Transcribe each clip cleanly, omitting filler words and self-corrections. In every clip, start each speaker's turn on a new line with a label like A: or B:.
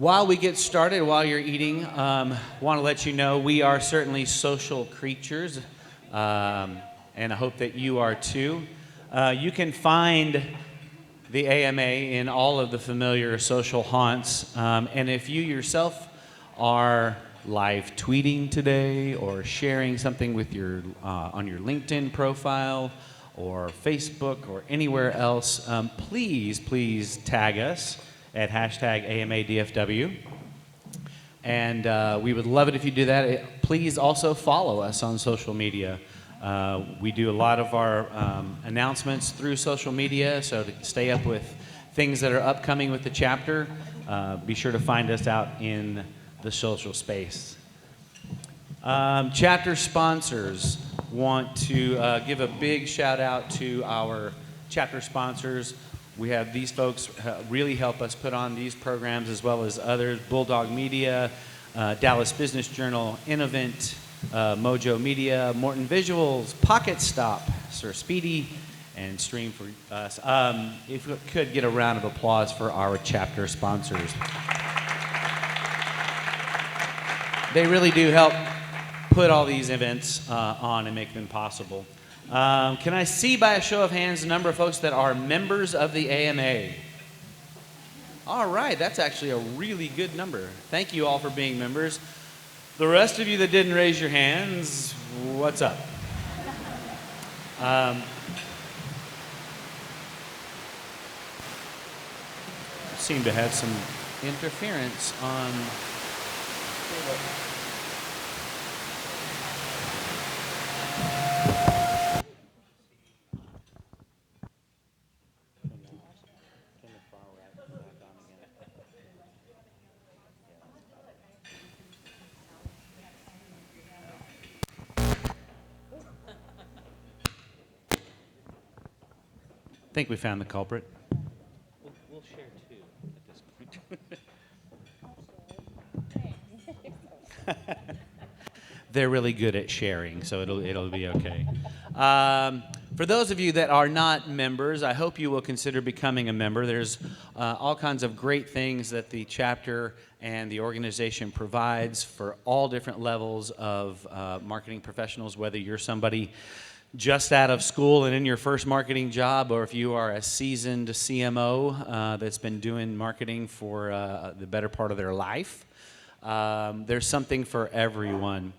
A: While we get started, while you're eating, want to let you know we are certainly social creatures, and I hope that you are too. You can find the AMA in all of the familiar social haunts, and if you yourself are live tweeting today or sharing something with your on your LinkedIn profile or Facebook or anywhere else, please tag us at hashtag AMADFW. And we would love it if you do that. Please also follow us on social media. We do a lot of our announcements through social media, so to stay up with things that are upcoming with the chapter, be sure to find us out in the social space. Chapter sponsors, want to give a big shout out to our chapter sponsors. We have these folks really help us put on these programs as well as others: Bulldog Media, Dallas Business Journal, Innovent, Mojo Media, Morton Visuals, Pocket Stop, Sir Speedy, and Stream for Us. If we could get a round of applause for our chapter sponsors. They really do help put all these events on and make them possible. Can I see by a show of hands the number of folks that are members of the AMA? All right, that's actually a really good number. Thank you all for being members. The rest of you that didn't raise your hands, what's up? Seem to have some interference on. I think we found the culprit. We'll share two at this point. They're really good at sharing, so it'll be okay. For those of you that are not members, I hope you will consider becoming a member. There's all kinds of great things that the chapter and the organization provides for all different levels of marketing professionals, whether you're somebody just out of school and in your first marketing job, or if you are a seasoned CMO that's been doing marketing for the better part of their life. There's something for everyone.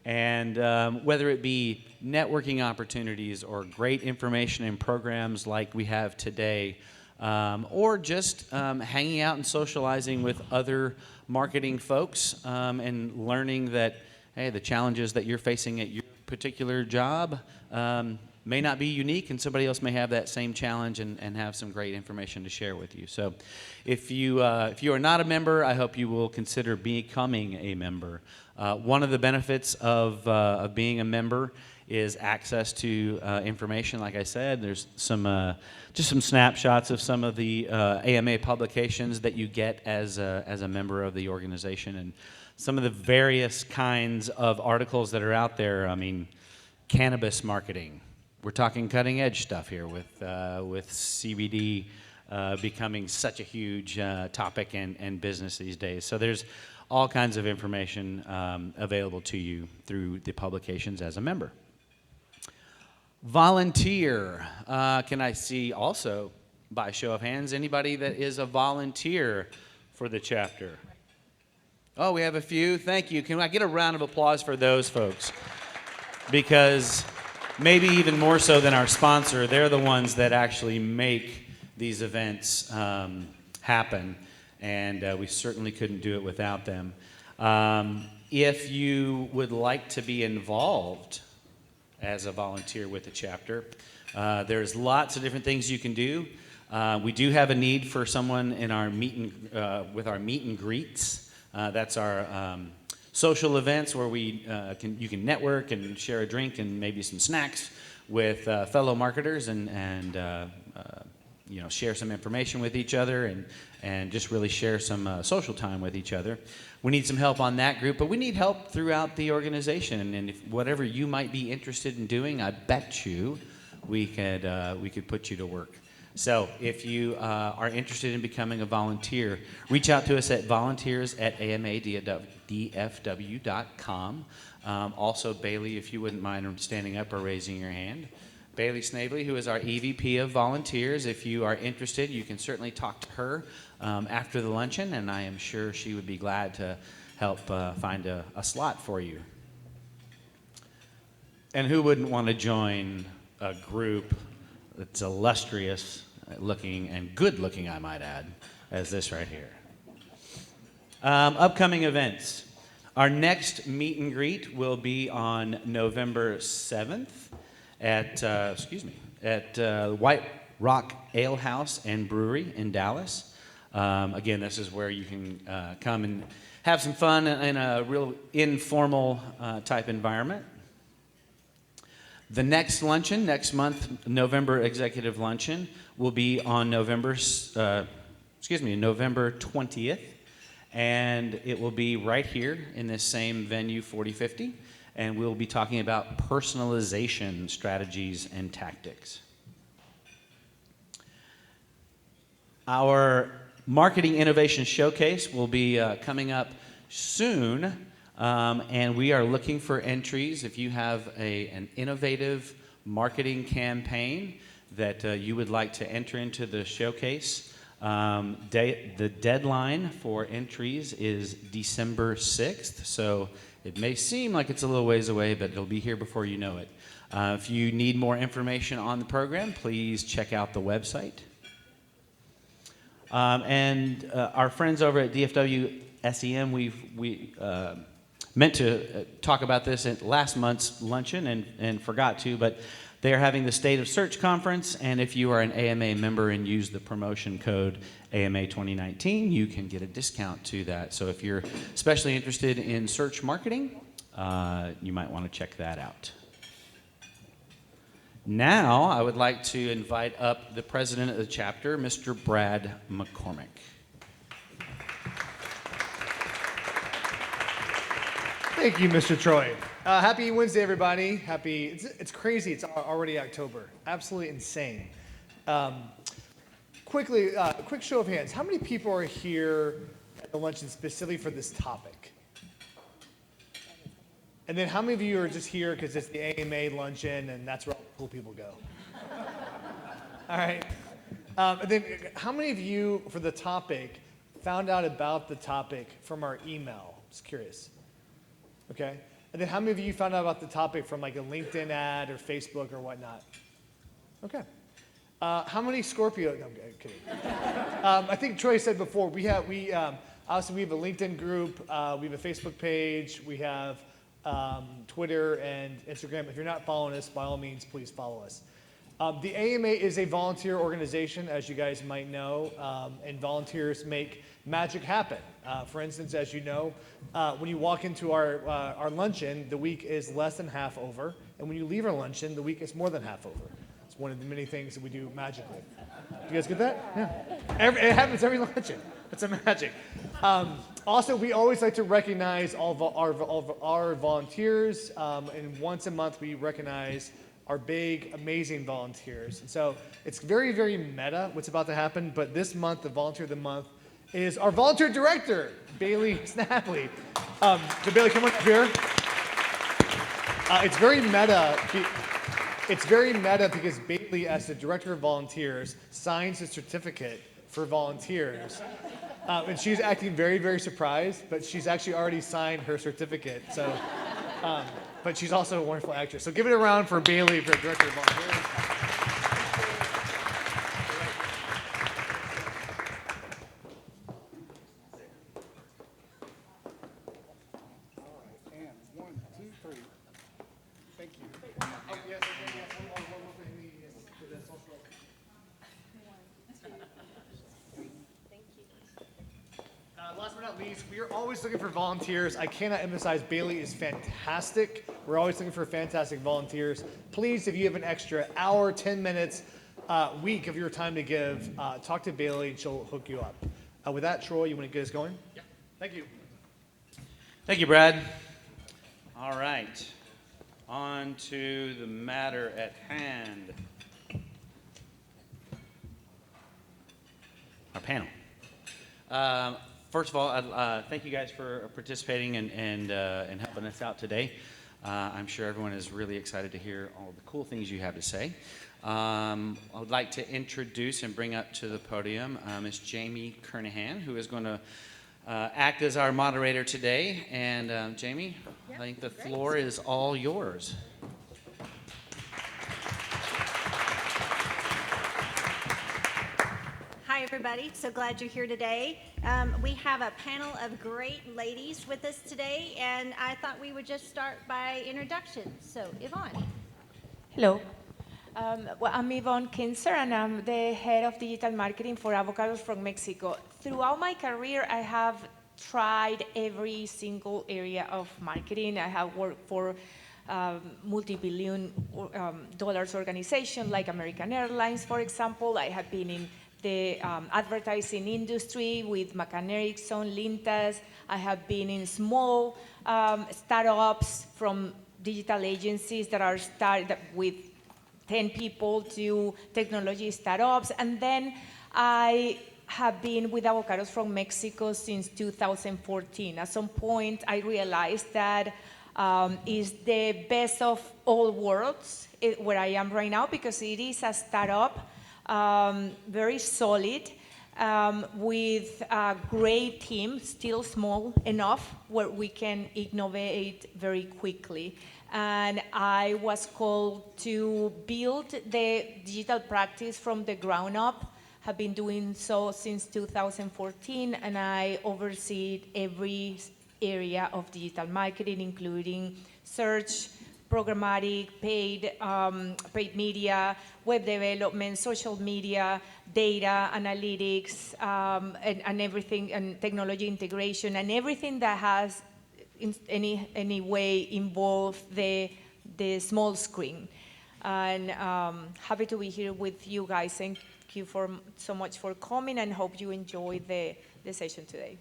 A: And whether it be networking opportunities or great information and programs like we have today, or just hanging out and socializing with other marketing folks and learning that, hey, the challenges that you're facing at your particular job may not be unique, and somebody else may have that same challenge and have some great information to share with you. So if you are not a member, I hope you will consider becoming a member. One of the benefits of being a member is access to information. Like I said, there's some just some snapshots of some of the AMA publications that you get as a member of the organization, and some of the various kinds of articles that are out there. I mean, cannabis marketing. We're talking cutting edge stuff here with CBD becoming such a huge topic and business these days. So there's all kinds of information available to you through the publications as a member. Volunteer. Can I see also, by show of hands, anybody that is a volunteer for the chapter? Oh, we have a few. Thank you. Can I get a round of applause for those folks? Because maybe even more so than our sponsor, they're the ones that actually make these events happen, and we certainly couldn't do it without them. If you would like to be involved as a volunteer with the chapter, there's lots of different things you can do. We do have a need for someone in our with our meet and greets. That's our social events where you can network and share a drink and maybe some snacks with fellow marketers and share some information with each other and just really share some social time with each other. We need some help on that group, but we need help throughout the organization. And if whatever you might be interested in doing, I bet you we could put you to work. So if you are interested in becoming a volunteer, reach out to us at volunteers@amadfw.com. Also, Bailey, if you wouldn't mind standing up or raising your hand. Bailey Snavely, who is our EVP of Volunteers. If you are interested, you can certainly talk to her after the luncheon, and I am sure she would be glad to help find a slot for you. And who wouldn't want to join a group that's illustrious looking and good looking, I might add, as this right here. Upcoming events. Our next meet and greet will be on November 7th at White Rock Ale House and Brewery in Dallas. Again, this is where you can come and have some fun in a real informal type environment. The next luncheon, next month, November executive luncheon, will be on November 20th, and it will be right here in this same venue, 4050, and we'll be talking about personalization strategies and tactics. Our Marketing Innovation Showcase will be coming up soon. And we are looking for entries. If you have an innovative marketing campaign that you would like to enter into the showcase, the deadline for entries is December 6th. So it may seem like it's a little ways away, but it'll be here before you know it. If you need more information on the program, please check out the website. And our friends over at DFW SEM, we meant to talk about this at last month's luncheon and forgot to, but they are having the State of Search Conference, and if you are an AMA member and use the promotion code AMA 2019, you can get a discount to that. So if you're especially interested in search marketing, you might want to check that out. Now, I would like to invite up the president of the chapter, Mr. Brad McCormick.
B: Thank you, Mr. Troy. Happy Wednesday, everybody. It's crazy. It's already October. Absolutely insane. Quick show of hands. How many people are here at the luncheon specifically for this topic? And then how many of you are just here because it's the AMA luncheon and that's where all the cool people go? All right. And then how many of you, for the topic, found out about the topic from our email? Just curious. Okay. And then how many of you found out about the topic from like a LinkedIn ad or Facebook or whatnot? Okay. How many Scorpio? No, I'm kidding. I think Troy said before, obviously we have a LinkedIn group, we have a Facebook page, we have Twitter and Instagram. If you're not following us, by all means, please follow us. The AMA is a volunteer organization, as you guys might know, and volunteers make magic happen. For instance, as you know, when you walk into our luncheon, the week is less than half over, and when you leave our luncheon, the week is more than half over. It's one of the many things that we do magically. You guys get that? Yeah. It happens every luncheon. It's a magic. Also, we always like to recognize all of our volunteers, and once a month we recognize our big, amazing volunteers. And so it's very, very meta what's about to happen, but this month, the Volunteer of the Month is our volunteer director, Bailey Snavely. So Bailey, come on up here. It's very meta. It's very meta because Bailey, as the director of volunteers, signs a certificate for volunteers. And she's acting very, very surprised, but she's actually already signed her certificate. So, but she's also a wonderful actress. So give it a round for Bailey, for director of volunteers. Last but not least, we are always looking for volunteers. I cannot emphasize Bailey is fantastic. We're always looking for fantastic volunteers. Please, if you have an extra hour, 10 minutes, week of your time to give, talk to Bailey and she'll hook you up. With that, Troy, you want to get us going? Yeah. Thank you.
A: Thank you, Brad. All right. On to the matter at hand. panel. First of all, thank you guys for participating and helping us out today. I'm sure everyone is really excited to hear all the cool things you have to say. I would like to introduce and bring up to the podium Ms. Jamie Kernahan, who is going to act as our moderator today. And Jamie, I think the floor is all yours.
C: Hi, everybody. So glad you're here today. We have a panel of great ladies with us today, and I thought we would just start by introductions. So, Ivonne.
D: Hello. Well, I'm Ivonne Kisner, and I'm the head of digital marketing for Avocados from Mexico. Throughout my career, I have tried every single area of marketing. I have worked for multi-billion dollars organization like American Airlines, for example. I have been in the advertising industry with McCann Erickson, Lintas. I have been in small startups from digital agencies that are started with 10 people to technology startups. And then I have been with Avocados from Mexico since 2014. At some point, I realized that is the best of all worlds where I am right now, because it is a startup, very solid, with a great team, still small enough where we can innovate very quickly. And I was called to build the digital practice from the ground up. Have been doing so since 2014, and I oversee every area of digital marketing, including search, programmatic, paid media, web development, social media, data analytics, and everything, and technology integration, and everything that has in any way involve the small screen. And happy to be here with you guys. Thank you so much for coming, and hope you enjoy the session today.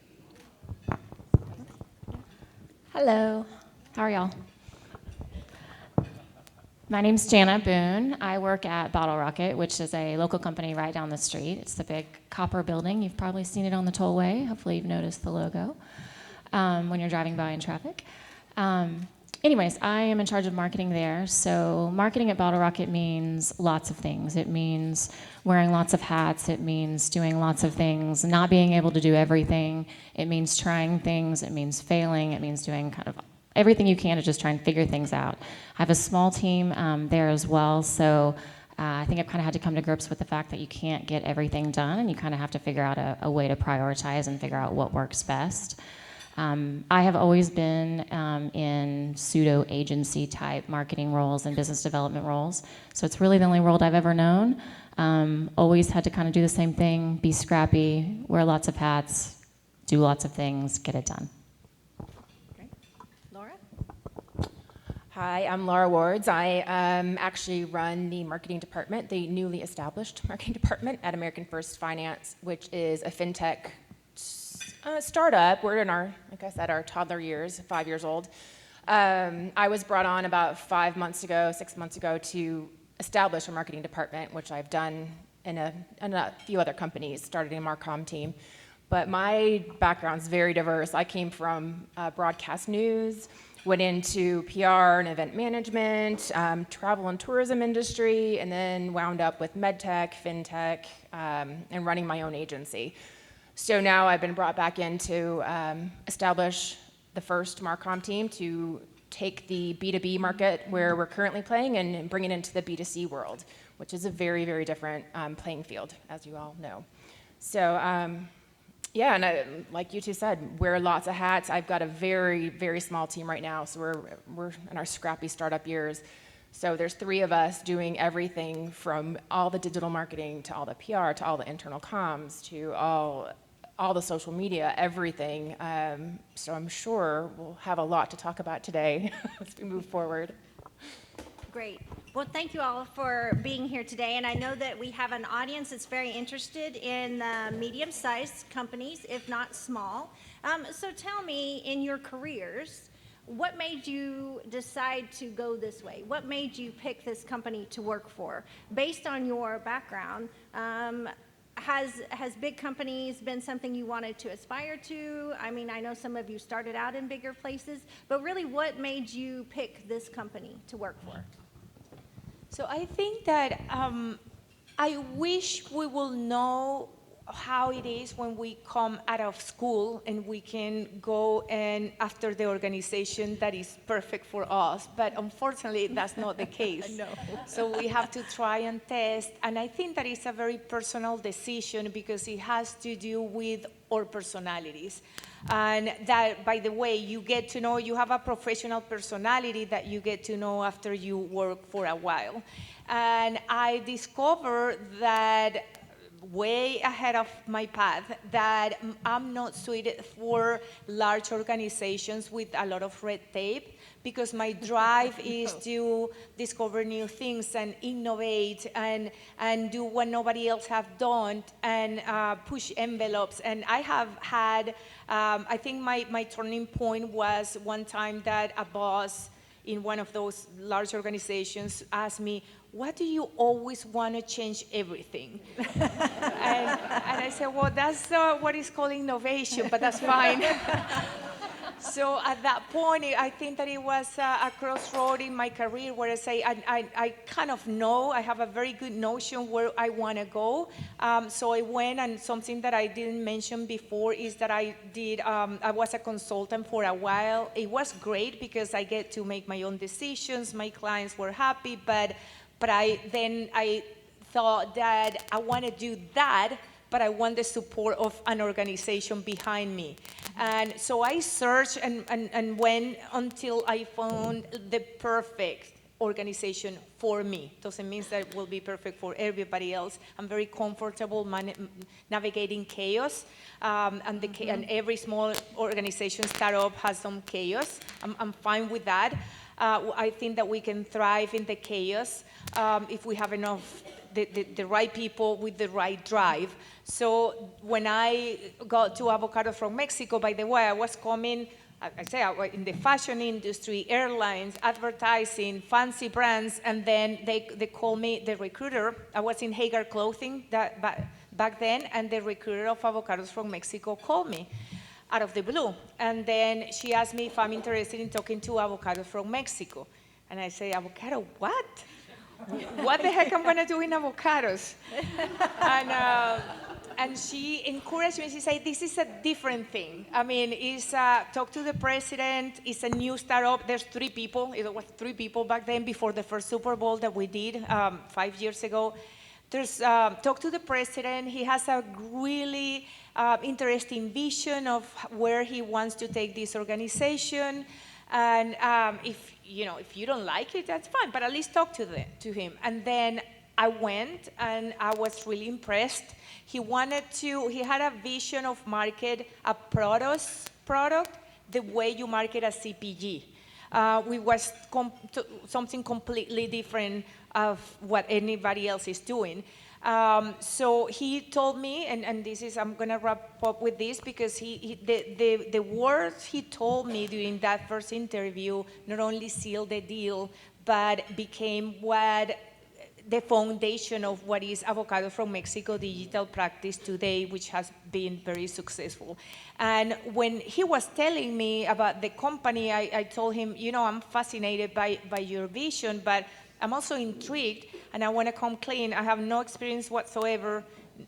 E: Hello, how are y'all? My name's Jana Boone. I work at Bottle Rocket, which is a local company right down the street. It's the big copper building. You've probably seen it on the tollway. Hopefully you've noticed the logo when you're driving by in traffic. Anyways, I am in charge of marketing there. So marketing at Bottle Rocket means lots of things. It means wearing lots of hats. It means doing lots of things, not being able to do everything. It means trying things. It means failing. It means doing kind of everything you can to just try and figure things out. I have a small team there as well, so I think I've kind of had to come to grips with the fact that you can't get everything done, and you kind of have to figure out a way to prioritize and figure out what works best. I have always been in pseudo-agency type marketing roles and business development roles, so it's really the only world I've ever known. Always had to kind of do the same thing, be scrappy, wear lots of hats, do lots of things, get it done.
F: Hi, I'm Laura Wards. I actually run the marketing department, the newly established marketing department at American First Finance, which is a fintech startup. We're in our, like I said, our toddler years, 5 years old. I was brought on about 6 months ago, to establish a marketing department, which I've done in a few other companies, started in a Marcom team. But my background's very diverse. I came from broadcast news, went into PR and event management, travel and tourism industry, and then wound up with medtech, fintech, and running my own agency. So now I've been brought back in to establish the first Marcom team to take the B2B market where we're currently playing and bring it into the B2C world, which is a very, very different playing field, as you all know. So yeah, and like you two said, wear lots of hats. I've got a very, very small team right now, so we're in our scrappy startup years. So there's 3 of us doing everything from all the digital marketing to all the PR to all the internal comms to all the social media, everything. So I'm sure we'll have a lot to talk about today as we move forward.
C: Great. Well, thank you all for being here today. And I know that we have an audience that's very interested in medium-sized companies, if not small. So tell me, in your careers, what made you decide to go this way? What made you pick this company to work for? Based on your background, has big companies been something you wanted to aspire to? I mean, I know some of you started out in bigger places, but really what made you pick this company to work for?
D: So I think that I wish we will know how it is when we come out of school and we can go and after the organization that is perfect for us. But unfortunately, that's not the case.
C: No.
D: So we have to try and test. And I think that it's a very personal decision because it has to do with our personalities. And that, by the way, you get to know, you have a professional personality that you get to know after you work for a while. And I discovered that way ahead of my path that I'm not suited for large organizations with a lot of red tape because my drive is to discover new things and innovate and do what nobody else have done and push envelopes. And I have had, I think my turning point was one time that a boss in one of those large organizations asked me, "Why do you always want to change everything?" and I said, well, that's what is called innovation, but that's fine. So at that point, I think that it was a crossroad in my career where I say, I kind of know, I have a very good notion where I want to go. So I went, and something that I didn't mention before is that I was a consultant for a while. It was great because I get to make my own decisions. My clients were happy, but I thought that I want to do that, but I want the support of an organization behind me. And so I searched and went until I found the perfect organization for me. Doesn't mean that it will be perfect for everybody else. I'm very comfortable navigating chaos, and every small organization startup has some chaos. I'm fine with that. I think that we can thrive in the chaos if we have enough, the right people with the right drive. So when I got to Avocados from Mexico, by the way, I was coming, I say, in the fashion industry, airlines, advertising, fancy brands, and then they called me, the recruiter. I was in Hagar Clothing back then, and the recruiter of Avocados from Mexico called me out of the blue. And then she asked me if I'm interested in talking to Avocados from Mexico. And I say, avocado, what? What the heck I'm gonna do in avocados? And she encouraged me. She said, this is a different thing. I mean, it's talk to the president. It's a new startup. There's 3 people. It was 3 people back then before the first Super Bowl that we did 5 years ago. There's talk to the president. He has a really interesting vision of where he wants to take this organization. And if you don't like it, that's fine, but at least talk to him. And then I went, and I was really impressed. He had a vision of market a product the way you market a CPG. We was something completely different of what anybody else is doing. So he told me, and this is, I'm gonna wrap up with this because the words he told me during that first interview not only sealed the deal, but became the foundation of what is Avocados from Mexico digital practice today, which has been very successful. And when he was telling me about the company, I told him, I'm fascinated by your vision, but I'm also intrigued, and I want to come clean. I have no experience whatsoever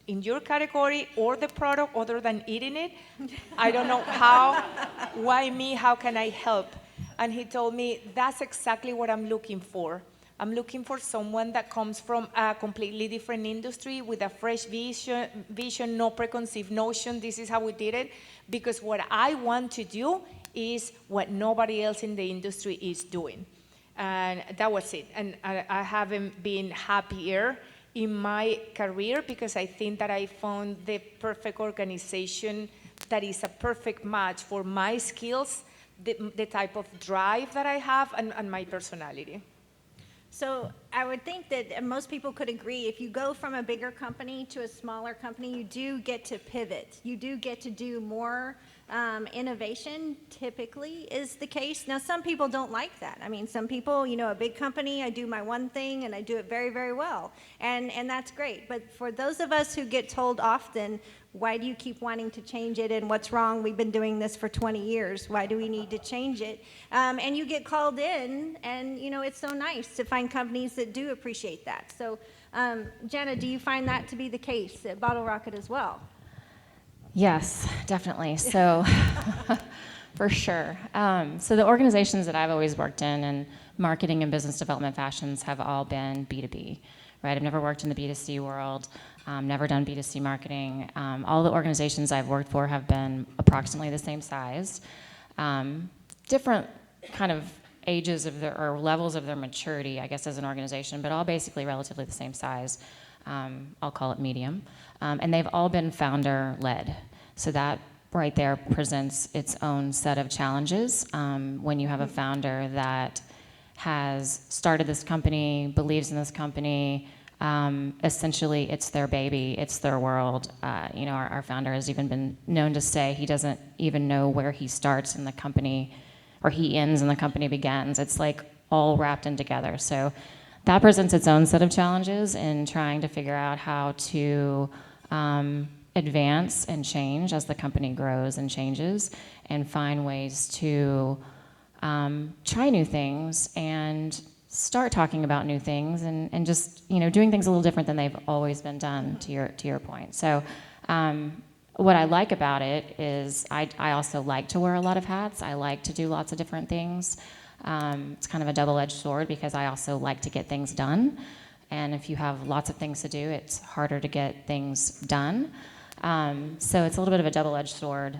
D: in your category or the product other than eating it. I don't know why me, how can I help? And he told me, that's exactly what I'm looking for. I'm looking for someone that comes from a completely different industry with a fresh vision, no preconceived notion. This is how we did it, because what I want to do is what nobody else in the industry is doing. And that was it. And I haven't been happier in my career because I think that I found the perfect organization that is a perfect match for my skills, the type of drive that I have, and my personality.
C: So I would think that most people could agree, if you go from a bigger company to a smaller company, you do get to pivot. You do get to do more innovation, typically is the case. Now, some people don't like that. I mean, some people, a big company, I do my one thing and I do it very, very well. And that's great. But for those of us who get told often, why do you keep wanting to change it, and what's wrong? We've been doing this for 20 years. Why do we need to change it? And you get called in, and it's so nice to find companies that do appreciate that. So, Jana, do you find that to be the case at Bottle Rocket as well?
E: Yes, definitely. So, for sure. So the organizations that I've always worked in marketing and business development fashions have all been B2B, right? I've never worked in the B2C world, never done B2C marketing. All the organizations I've worked for have been approximately the same size, different kind of ages of or levels of their maturity, I guess, as an organization, but all basically relatively the same size. I'll call it medium. And they've all been founder-led. So that right there presents its own set of challenges when you have a founder that has started this company, believes in this company. Essentially, it's their baby, it's their world. Our founder has even been known to say he doesn't even know where he starts in the company or he ends and the company begins. It's like all wrapped in together. So that presents its own set of challenges in trying to figure out how to advance and change as the company grows and changes, and find ways to try new things and start talking about new things and just doing things a little different than they've always been done, to your point. So what I like about it is I also like to wear a lot of hats. I like to do lots of different things. It's kind of a double-edged sword because I also like to get things done. And if you have lots of things to do, it's harder to get things done. So it's a little bit of a double-edged sword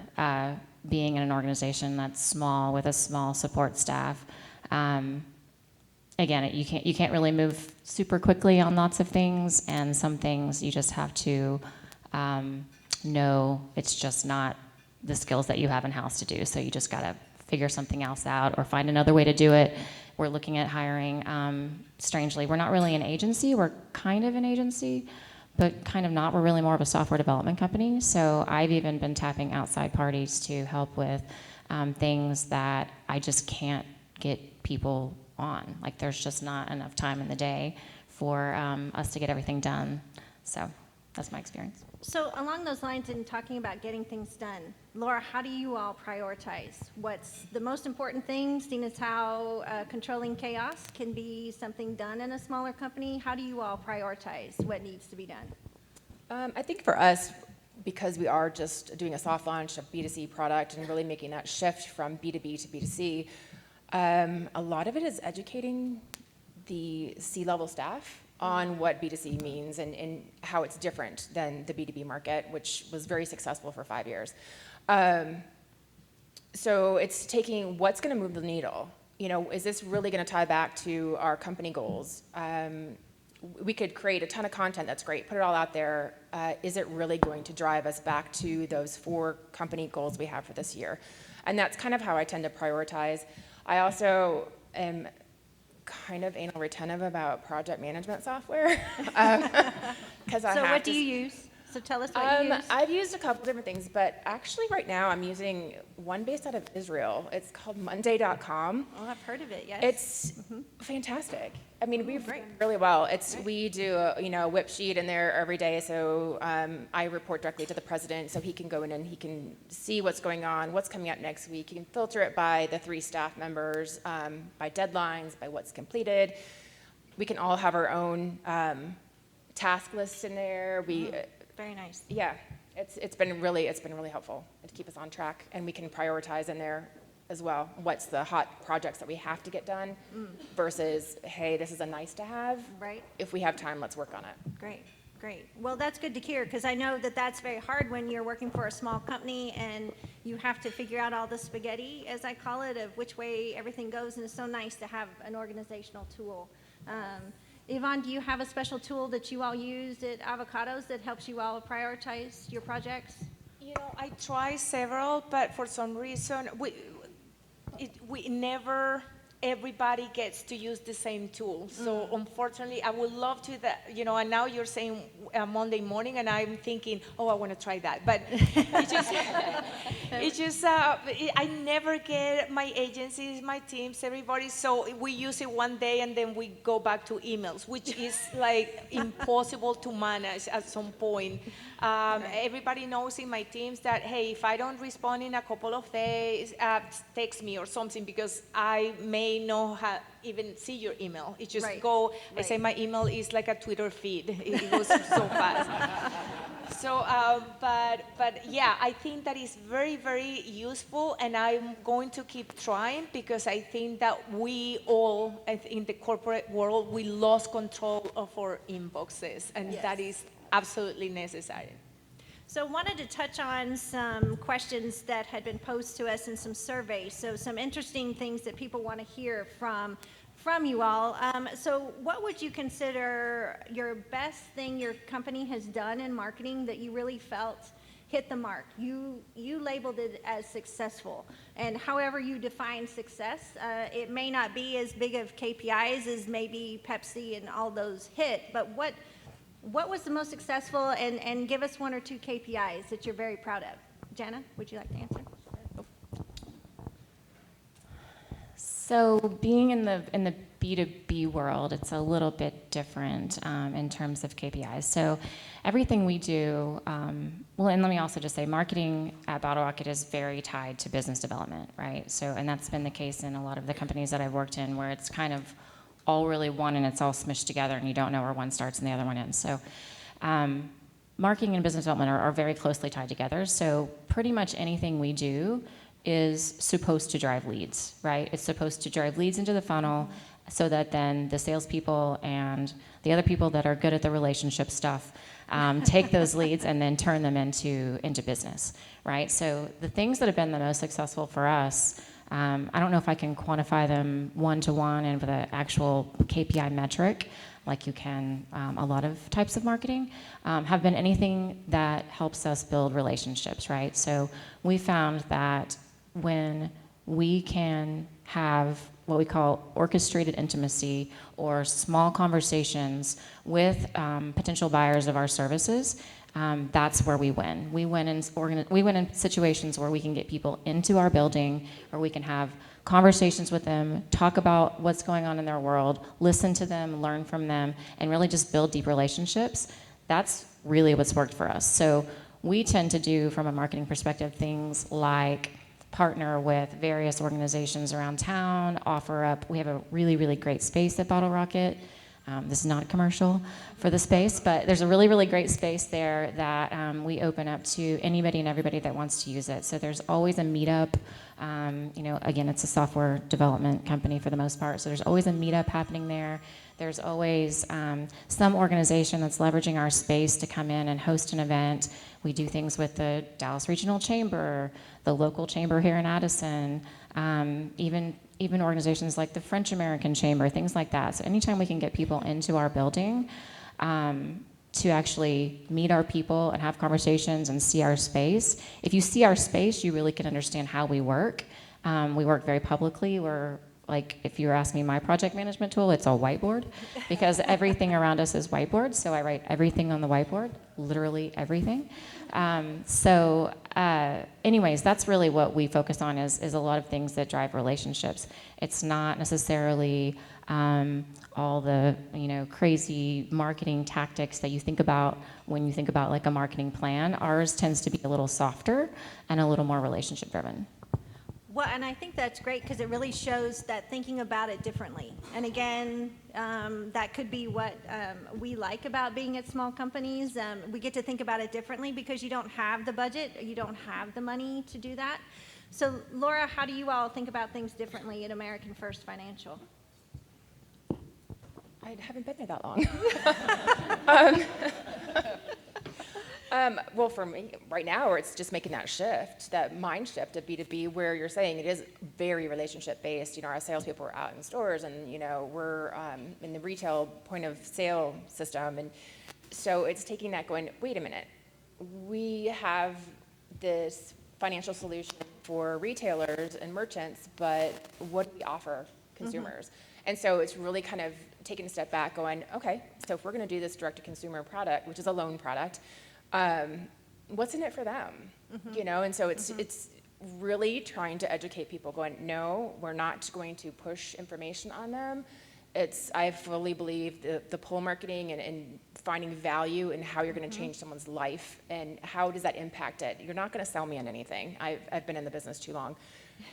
E: being in an organization that's small with a small support staff. Again, you can't really move super quickly on lots of things, and some things you just have to know it's just not the skills that you have in-house to do. So you just got to figure something else out or find another way to do it. We're looking at hiring. Strangely, we're not really an agency. We're kind of an agency, but kind of not. We're really more of a software development company. So I've even been tapping outside parties to help with things that I just can't get people on. Like there's just not enough time in the day for us to get everything done. So that's my experience.
C: So along those lines, in talking about getting things done, Laura, how do you all prioritize? What's the most important thing, seeing as how controlling chaos can be something done in a smaller company? How do you all prioritize what needs to be done?
F: I think for us, because we are just doing a soft launch of B2C product and really making that shift from B2B to B2C, a lot of it is educating the C-level staff on what B2C means and how it's different than the B2B market, which was very successful for 5 years. So it's taking what's going to move the needle. Is this really going to tie back to our company goals? We could create a ton of content that's great, put it all out there. Is it really going to drive us back to those 4 company goals we have for this year? And that's kind of how I tend to prioritize. I also am kind of anal retentive about project management software.
C: So what do you use? So tell us what you use.
F: I've used a couple different things, but actually right now I'm using one based out of Israel. It's called Monday.com.
C: Oh, I've heard of it, yes.
F: It's fantastic. I mean, we've done really well. We do a whip sheet in there every day, so I report directly to the president, so he can go in and he can see what's going on, what's coming up next week. He can filter it by the 3 staff members, by deadlines, by what's completed. We can all have our own task lists in there.
C: Very nice.
F: Yeah, it's been really helpful to keep us on track, and we can prioritize in there as well. What's the hot projects that we have to get done versus, hey, this is a nice to have.
C: Right.
F: If we have time, let's work on it.
C: Great. Well, that's good to hear, because I know that that's very hard when you're working for a small company and you have to figure out all the spaghetti, as I call it, of which way everything goes, and it's so nice to have an organizational tool. Ivonne, do you have a special tool that you all use at Avocados that helps you all prioritize your projects?
D: I try several, but for some reason, we never everybody gets to use the same tool. So unfortunately, I would love to that, and now you're saying Monday morning, and I'm thinking, oh, I want to try that. But I never get my agencies, my teams, everybody. So we use it one day, and then we go back to emails, which is like impossible to manage at some point. Everybody knows in my teams that, hey, if I don't respond in a couple of days, text me or something, because I may not even see your email. It just go, I say my email is like a Twitter feed. It goes so fast. So, but yeah, I think that is very, very useful, and I'm going to keep trying, because I think that we all, in the corporate world, we lost control of our inboxes, and that is absolutely necessary.
C: So wanted to touch on some questions that had been posed to us in some surveys. So some interesting things that people want to hear from you all. So what would you consider your best thing your company has done in marketing that you really felt hit the mark? You labeled it as successful, and however you define success, it may not be as big of KPIs as maybe Pepsi and all those hit, but what was the most successful, and give us one or two KPIs that you're very proud of. Jana, would you like to answer?
E: So being in the B2B world, it's a little bit different in terms of KPIs. So everything we do, and let me also just say, marketing at Bottle Rocket is very tied to business development, right? So, and that's been the case in a lot of the companies that I've worked in, where it's kind of all really one, and it's all smushed together, and you don't know where one starts and the other one ends. So marketing and business development are very closely tied together. So pretty much anything we do is supposed to drive leads, right? It's supposed to drive leads into the funnel, so that then the salespeople and the other people that are good at the relationship stuff take those leads and then turn them into business, right? So the things that have been the most successful for us, I don't know if I can quantify them one-to-one and with an actual KPI metric, like you can a lot of types of marketing, have been anything that helps us build relationships, right? So we found that when we can have what we call orchestrated intimacy or small conversations with potential buyers of our services, that's where we win. We win in situations where we can get people into our building, where we can have conversations with them, talk about what's going on in their world, listen to them, learn from them, and really just build deep relationships. That's really what's worked for us. So we tend to do, from a marketing perspective, things like partner with various organizations around town, offer up, we have a really, really great space at Bottle Rocket. This is not a commercial for the space, but there's a really, really great space there that we open up to anybody and everybody that wants to use it. So there's always a meetup. Again, it's a software development company for the most part, so there's always a meetup happening there. There's always some organization that's leveraging our space to come in and host an event. We do things with the Dallas Regional Chamber, the local chamber here in Addison, even organizations like the French American Chamber, things like that. So anytime we can get people into our building to actually meet our people and have conversations and see our space, if you see our space, you really can understand how we work. We work very publicly. We're like, if you were asking me my project management tool, it's all whiteboard, because everything around us is whiteboard. So I write everything on the whiteboard, literally everything. Anyways, that's really what we focus on, is a lot of things that drive relationships. It's not necessarily all the crazy marketing tactics that you think about when you think about like a marketing plan. Ours tends to be a little softer and a little more relationship driven.
C: Well, and I think that's great, because it really shows that thinking about it differently. And again, that could be what we like about being at small companies. We get to think about it differently because you don't have the budget, or you don't have the money to do that. So Laura, how do you all think about things differently at American First Financial?
F: I haven't been there that long. Well, for me, right now, it's just making that shift, that mind shift of B2B, where you're saying it is very relationship-based. Our salespeople are out in stores, and, we're in the retail point of sale system. And so it's taking that going, wait a minute, we have this financial solution for retailers and merchants, but what do we offer consumers. And so it's really kind of taking a step back going, okay, so if we're going to do this direct-to-consumer product, which is a loan product, what's in it for them? You know, and so it's really trying to educate people going, no, we're not going to push information on them. I fully believe the pull marketing and finding value in how you're going to change someone's life and how does that impact it. You're not going to sell me on anything. I've been in the business too long.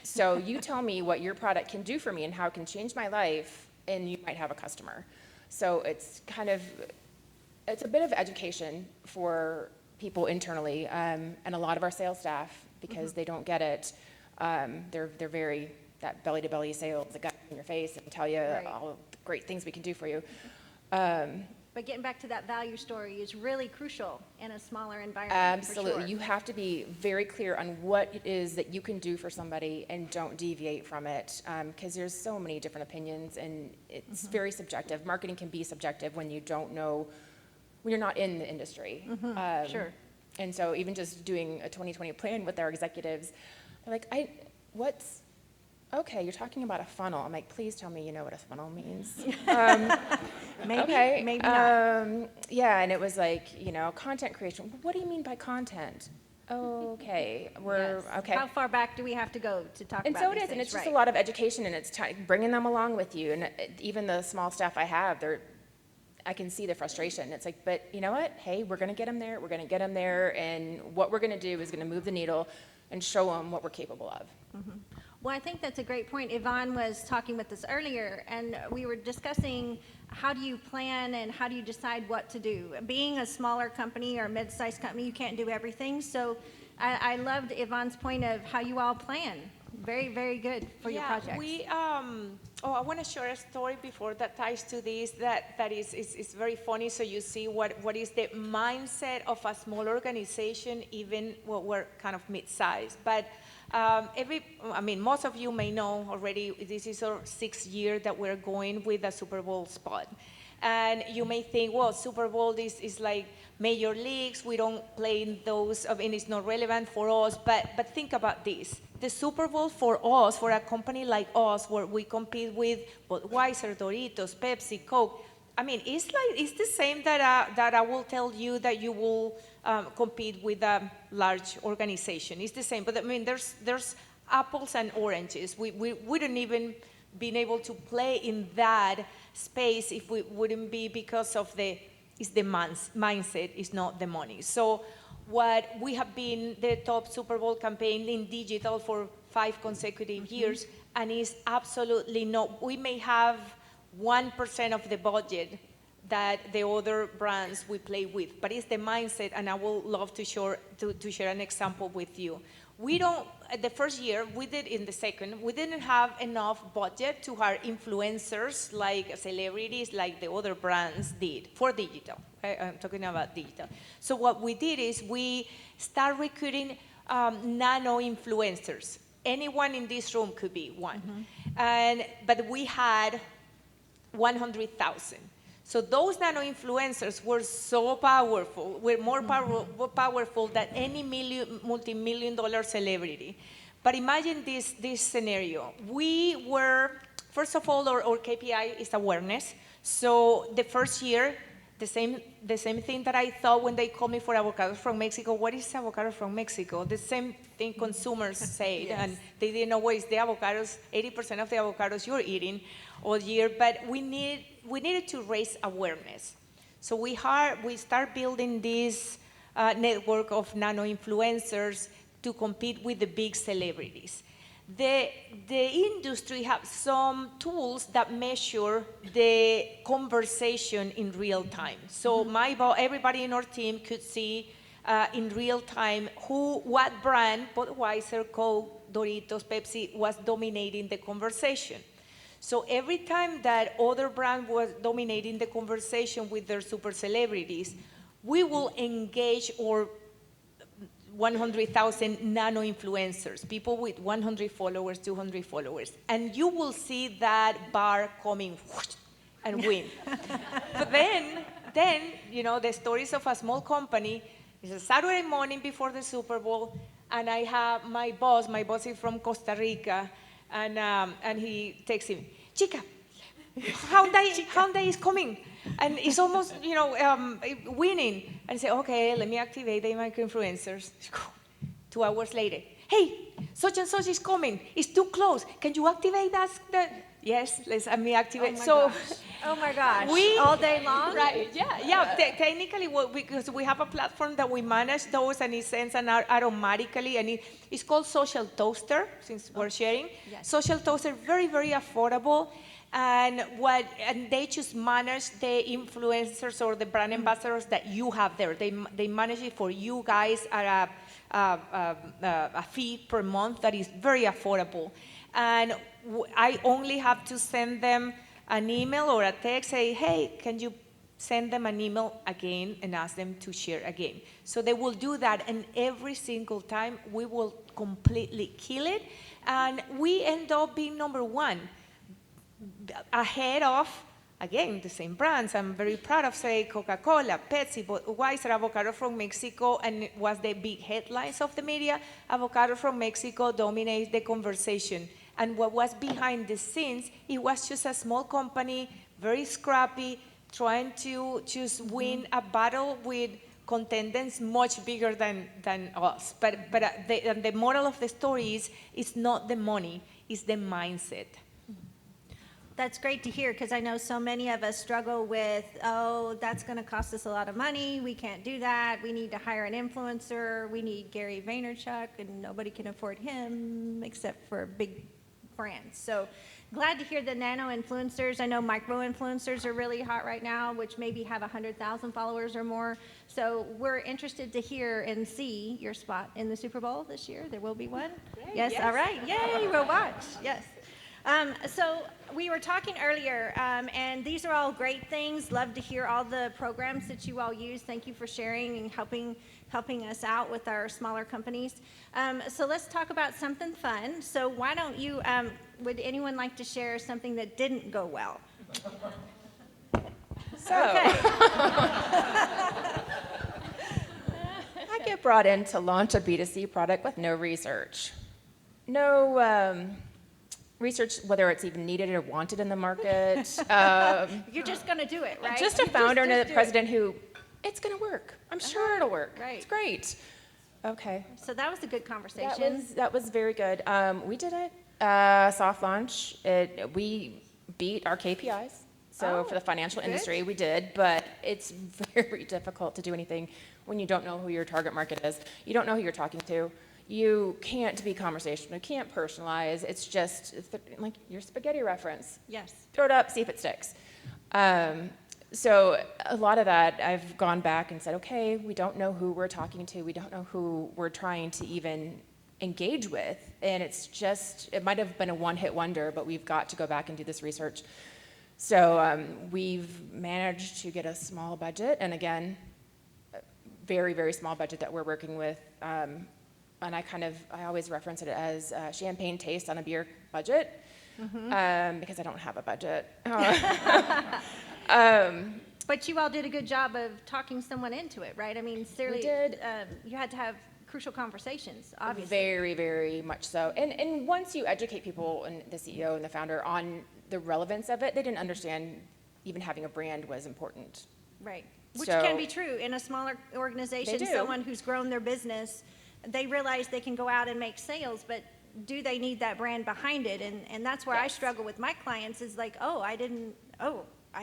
F: So you tell me what your product can do for me and how it can change my life, and you might have a customer. So it's a bit of education for people internally, and a lot of our sales staff, because they don't get it, they're very, that belly-to-belly sales, the guy in your face and tell you all the great things we can do for you.
C: But getting back to that value story is really crucial in a smaller environment.
F: Absolutely.
C: For sure.
F: You have to be very clear on what it is that you can do for somebody and don't deviate from it, because there's so many different opinions and it's very subjective. Marketing can be subjective when you don't know, when you're not in the industry.
C: Sure.
F: And so even just doing a 2020 plan with our executives, they're like, okay, you're talking about a funnel. I'm like, please tell me you know what a funnel means.
C: Maybe,
F: okay.
C: maybe not.
F: Yeah, and it was like, you know, content creation. What do you mean by content? Okay, okay.
C: How far back do we have to go to talk
F: And
C: about
F: so it
C: these
F: is, and
C: things?
F: it's just a lot of education, and it's bringing them along with you. And even the small staff I have, I can see the frustration. It's like, but you know what? Hey, we're going to get them there. We're going to get them there, and what we're going to do is going to move the needle and show them what we're capable of.
C: Well, I think that's a great point. Ivonne was talking with us earlier, and we were discussing how do you plan and how do you decide what to do. Being a smaller company or mid-sized company, you can't do everything. So I loved Yvonne's point of how you all plan. Very, very good for your projects.
D: I want to share a story before that ties to this that is very funny, so you see what is the mindset of a small organization, even when we're kind of mid-sized. But most of you may know already, this is our 6th year that we're going with a Super Bowl spot. And you may think, well, Super Bowl is like major leagues, we don't play in those, and it's not relevant for us, but think about this. The Super Bowl for us, for a company like us, where we compete with Budweiser, Doritos, Pepsi, Coke, it's the same that I will tell you that you will compete with a large organization. It's the same, but there's apples and oranges. We wouldn't even been able to play in that space if we wouldn't be because of it's the mindset, it's not the money. So what we have been the top Super Bowl campaign in digital for 5 consecutive years, and it's absolutely not, we may have 1% of the budget that the other brands we play with, but it's the mindset, and I would love to share an example with you. We don't, the first year, we did in the second, we didn't have enough budget to hire influencers like celebrities like the other brands did for digital. I'm talking about digital. So what we did is we start recruiting nano influencers. Anyone in this room could be one. But we had 100,000. So those nano influencers were so powerful, were more powerful than any multi-million-dollar celebrity. But imagine this scenario. We were, first of all, our KPI is awareness. So the first year, the same thing that I thought when they called me for avocados from Mexico. What is avocado from Mexico? The same thing consumers say, yes. And they didn't know what is the avocados, 80% of the avocados you're eating all year. But we needed to raise awareness. So we start building this network of nano influencers to compete with the big celebrities. The industry has some tools that measure the conversation in real time. So everybody in our team could see in real time what brand, Budweiser, Coke, Doritos, Pepsi, was dominating the conversation. So every time that other brand was dominating the conversation with their super celebrities, we will engage our 100,000 nano influencers, people with 100 followers, 200 followers, and you will see that bar coming and win. But then, the stories of a small company. It's a Saturday morning before the Super Bowl, and I have my boss is from Costa Rica, and he takes him, chica, Hyundai is coming, and it's almost, winning. And I say, okay, let me activate the micro-influencers. 2 hours later, hey, such and such is coming. It's too close. Can you activate that? Yes, let me activate.
C: Oh my gosh.
D: We,
C: all day long?
D: Right, yeah. Technically, because we have a platform that we manage those, and it sends automatically, and it's called Social Toaster, since we're sharing.
C: Yes.
D: Social Toaster, very, very affordable. And they just manage the influencers or the brand ambassadors that you have there. They manage it for you guys at a fee per month that is very affordable. And I only have to send them an email or a text, say, hey, can you send them an email again and ask them to share again. So they will do that, and every single time we will completely kill it. And we end up being number one, ahead of, again, the same brands. I'm very proud of, say, Coca-Cola, Pepsi, Budweiser, Avocado from Mexico, and it was the big headlines of the media. Avocado from Mexico dominates the conversation. And what was behind the scenes, it was just a small company, very scrappy, trying to just win a battle with contenders much bigger than us. But the moral of the story is, it's not the money, it's the mindset.
C: That's great to hear, because I know so many of us struggle with, oh, that's going to cost us a lot of money. We can't do that. We need to hire an influencer. We need Gary Vaynerchuk, and nobody can afford him except for big brands. So glad to hear the nano influencers. I know micro influencers are really hot right now, which maybe have 100,000 followers or more. So we're interested to hear and see your spot in the Super Bowl this year. There will be one.
D: Great,
C: Yes,
D: yes.
C: all right. Yay, we'll watch. Yes. So we were talking earlier, and these are all great things. Love to hear all the programs that you all use. Thank you for sharing and helping us out with our smaller companies. So let's talk about something fun. So why don't you, would anyone like to share something that didn't go well?
F: So, I get brought in to launch a B2C product with no research. No research whether it's even needed or wanted in the market.
C: You're just going to do it, right?
F: Just a
C: You
F: founder and
C: just
F: a
C: do it.
F: president who, it's going to work. I'm sure it'll work.
C: Right.
F: It's great. Okay.
C: So that was a good conversation.
F: That was very good. We did it, soft launch. We beat our KPIs. So for the financial industry, we did, but it's very difficult to do anything when you don't know who your target market is. You don't know who you're talking to. You can't be conversational. You can't personalize. It's just like your spaghetti reference.
C: Yes.
F: Throw it up, see if it sticks. So a lot of that, I've gone back and said, okay, we don't know who we're talking to. We don't know who we're trying to even engage with. And it's just, it might have been a one-hit wonder, but we've got to go back and do this research. So we've managed to get a small budget, and again, a very, very small budget that we're working with. And I always reference it as champagne taste on a beer budget, because I don't have a budget.
C: But you all did a good job of talking someone into it, right? I mean, seriously,
F: did.
C: You had to have crucial conversations, obviously.
F: Very, very much so. And once you educate people, and the CEO and the founder, on the relevance of it, they didn't understand even having a brand was important.
C: Right. Which
F: So-
C: can be true in a smaller organization.
F: They do.
C: Someone who's grown their business, they realize they can go out and make sales, but do they need that brand behind it? And that's where I
F: Yes.
C: struggle with my clients is like, I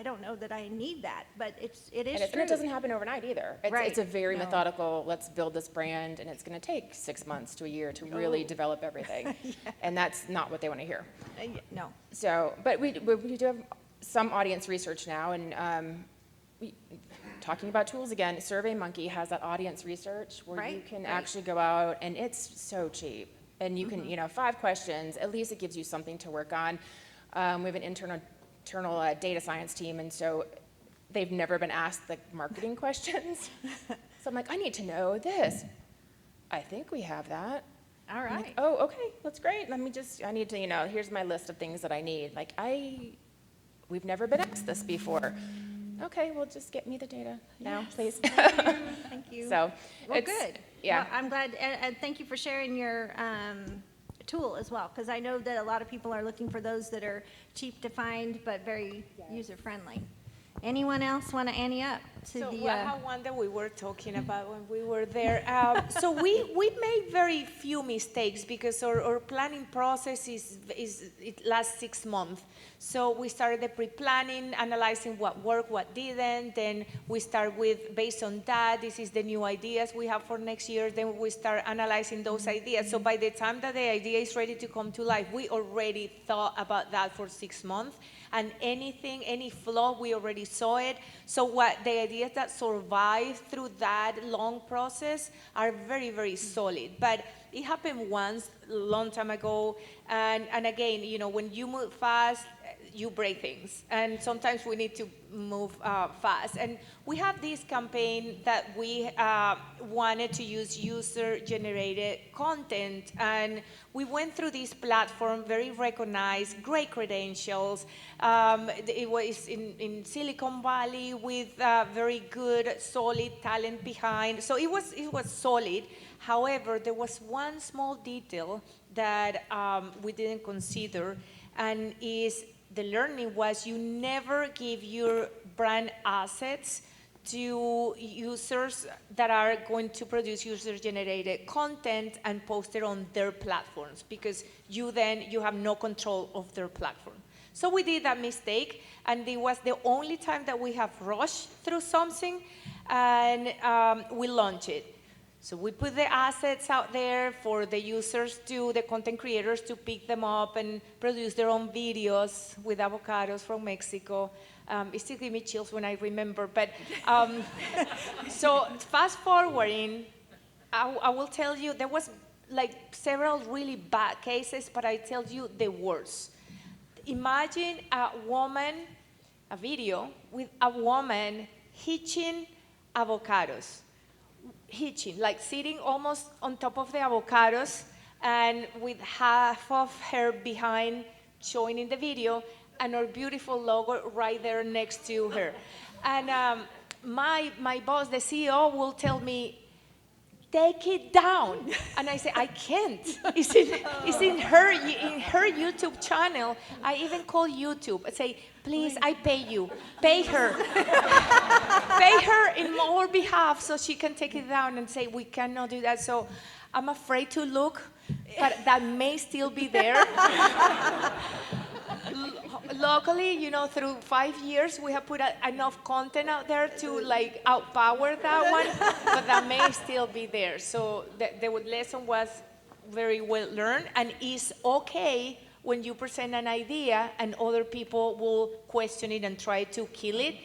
C: don't know that I need that, but it is
F: And
C: true.
F: it doesn't happen overnight either.
C: Right.
F: It's a very
C: No.
F: methodical, let's build this brand, and it's going to take 6 months to a year to really develop everything. And that's not what they want to hear.
C: No.
F: So, but we do have some audience research now, and talking about tools again, SurveyMonkey has that audience research where you can actually go out, and it's so cheap. And you can, 5 questions, at least it gives you something to work on. We have an internal data science team, and so they've never been asked the marketing questions. So I'm like, I need to know this. I think we have that.
C: All
F: I'm
C: right.
F: like, oh, okay, that's great. I need to, here's my list of things that I need. Like, we've never been asked this before. Okay, well, just get me the data now, please.
C: Thank you.
F: So,
C: Well,
F: it's,
C: good.
F: yeah.
C: Well, I'm glad, and thank you for sharing your tool as well, because I know that a lot of people are looking for those that are cheap to find but very user-friendly. Anyone else want to ante up to
D: So
C: the?
D: how one that we were talking about when we were there. So we made very few mistakes because our planning process it lasts 6 months. So we started the pre-planning, analyzing what worked, what didn't. Then we start with, based on that, this is the new ideas we have for next year. Then we start analyzing those ideas. So by the time that the idea is ready to come to life, we already thought about that for 6 months. And any flaw, we already saw it. So what the ideas that survive through that long process are very, very solid. But it happened once, a long time ago. And again, you know, when you move fast, you break things. And sometimes we need to move fast. And we have this campaign that we wanted to use user-generated content. And we went through this platform, very recognized, great credentials. It was in Silicon Valley with very good, solid talent behind. So it was solid. However, there was one small detail that we didn't consider, and the learning was you never give your brand assets to users that are going to produce user-generated content and post it on their platforms, because you have no control of their platform. So we did that mistake, and it was the only time that we have rushed through something, and we launched it. So we put the assets out there for the users the content creators to pick them up and produce their own videos with avocados from Mexico. It still gives me chills when I remember. But so fast forwarding, I will tell you, there was like several really bad cases, but I tell you the worst. Imagine a video with a woman hitching avocados. Hitching, like sitting almost on top of the avocados and with half of her behind showing in the video and her beautiful logo right there next to her. And my boss, the CEO, will tell me, take it down. And I say, I can't. It's in her YouTube channel. I even call YouTube. I say, please, I pay you. Pay her. Pay her in our behalf so she can take it down and say, we cannot do that. So I'm afraid to look, but that may still be there. Luckily, you know, through 5 years, we have put enough content out there to like outpower that one, but that may still be there. So the lesson was very well learned, and it's okay when you present an idea and other people will question it and try to kill it,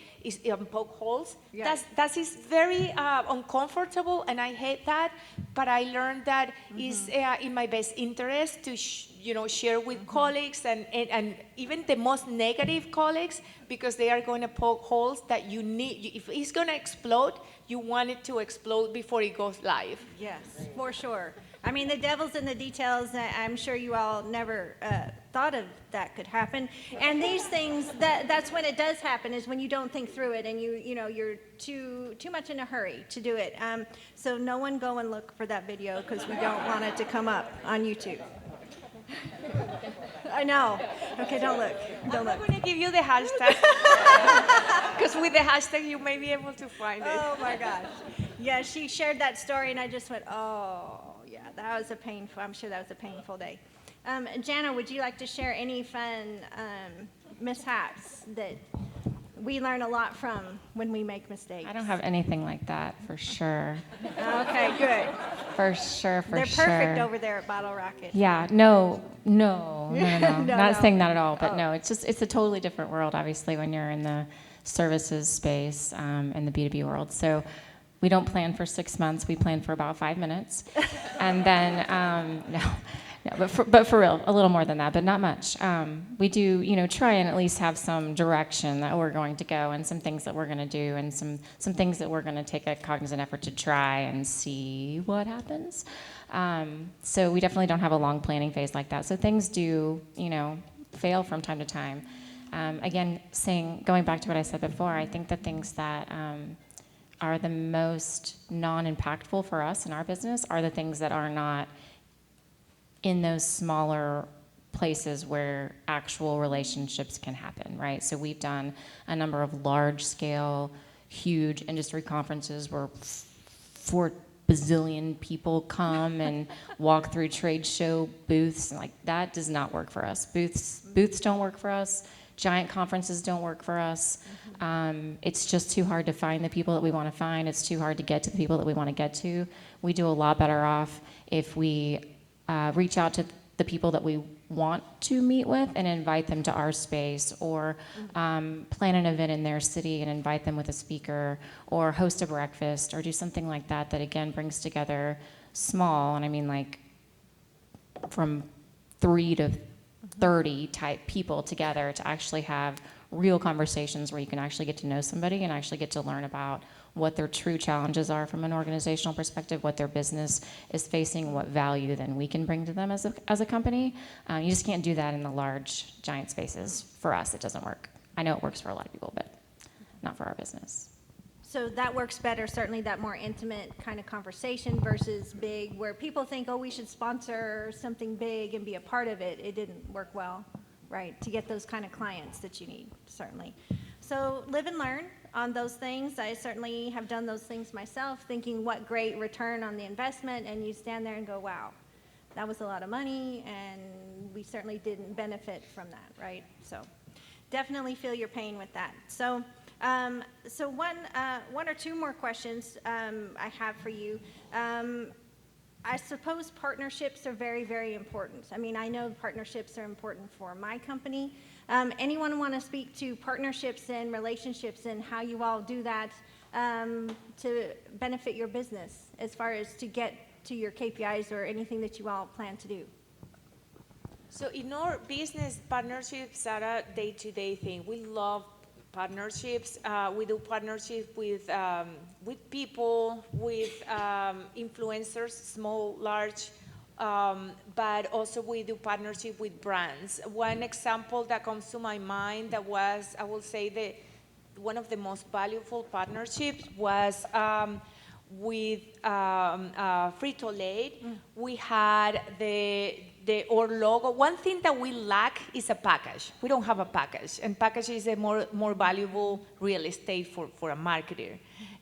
D: poke holes. Yeah. That is very uncomfortable, and I hate that. But I learned that is in my best interest to share with colleagues and even the most negative colleagues, because they are going to poke holes that you need. If it's going to explode, you want it to explode before it goes live.
C: Yes, for sure. I mean, the devil's in the details. I'm sure you all never thought of that could happen. And these things, that's when it does happen, is when you don't think through it and you're too much in a hurry to do it. So no one go and look for that video, because we don't want it to come up on YouTube. I know. Okay, don't look.
D: I'm not going to give you the hashtag, because with the hashtag you may be able to find it.
C: Oh my gosh. Yeah, she shared that story, and I just went, oh. Yeah, that was I'm sure that was a painful day. Jana, would you like to share any fun mishaps that we learn a lot from when we make mistakes?
E: I don't have anything like that, for sure.
C: Okay, good.
E: For sure.
C: They're perfect over there at Bottle Rocket.
E: Yeah, no. Not saying that at all, but
C: Oh.
E: no, it's a totally different world, obviously, when you're in the services space in the B2B world. So we don't plan for 6 months. We plan for about 5 minutes. And then, but for real, a little more than that, but not much. We do, try and at least have some direction that we're going to go, and some things that we're going to do, and some things that we're going to take a cognizant effort to try and see what happens. So we definitely don't have a long planning phase like that. So things do, fail from time to time. Again, going back to what I said before, I think the things that are the most non-impactful for us in our business are the things that are not in those smaller places where actual relationships can happen, right? So we've done a number of large-scale, huge industry conferences where 4 bazillion people come and walk through trade show booths. Like, that does not work for us. Booths don't work for us. Giant conferences don't work for us. It's just too hard to find the people that we want to find. It's too hard to get to the people that we want to get to. We do a lot better off if we reach out to the people that we want to meet with and invite them to our space, or plan an event in their city and invite them with a speaker, or host a breakfast, or do something like that that again brings together small, and I mean like from 3 to 30 type people together to actually have real conversations where you can actually get to know somebody and actually get to learn about what their true challenges are from an organizational perspective, what their business is facing, what value then we can bring to them as a company. You just can't do that in the large, giant spaces. For us, it doesn't work. I know it works for a lot of people, but not for our business.
C: So that works better, certainly that more intimate kind of conversation versus big, where people think, oh, we should sponsor something big and be a part of it. It didn't work well, right, to get those kind of clients that you need, certainly. So live and learn on those things. I certainly have done those things myself, thinking what great return on the investment, and you stand there and go, wow, that was a lot of money, and we certainly didn't benefit from that, right? So definitely feel your pain with that. So one or two more questions I have for you. I suppose partnerships are very, very important. I mean, I know partnerships are important for my company. Anyone want to speak to partnerships and relationships and how you all do that to benefit your business as far as to get to your KPIs or anything that you all plan to do?
D: So in our business, partnerships are a day-to-day thing. We love partnerships. We do partnerships with people, with influencers, small, large, but also we do partnership with brands. One example that comes to my mind that was, I will say, one of the most valuable partnerships was with Frito-Lay. We had our logo. One thing that we lack is a package. We don't have a package, and package is a more valuable real estate for a marketer.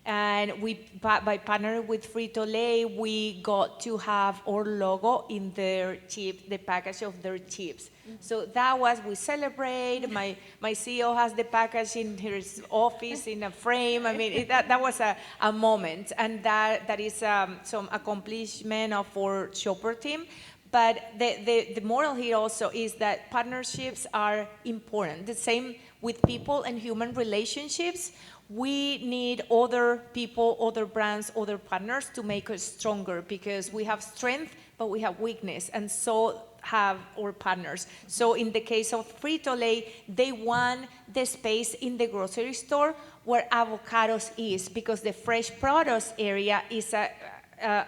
D: And by partnering with Frito-Lay, we got to have our logo in their chip, the package of their chips. So that was, we celebrate. My CEO has the package in his office in a frame. I mean, that was a moment, and that is some accomplishment of our shopper team. But the moral here also is that partnerships are important. The same with people and human relationships. We need other people, other brands, other partners to make us stronger, because we have strength, but we have weakness, and so have our partners. So in the case of Frito-Lay, they want the space in the grocery store where Avocados is, because the fresh produce area is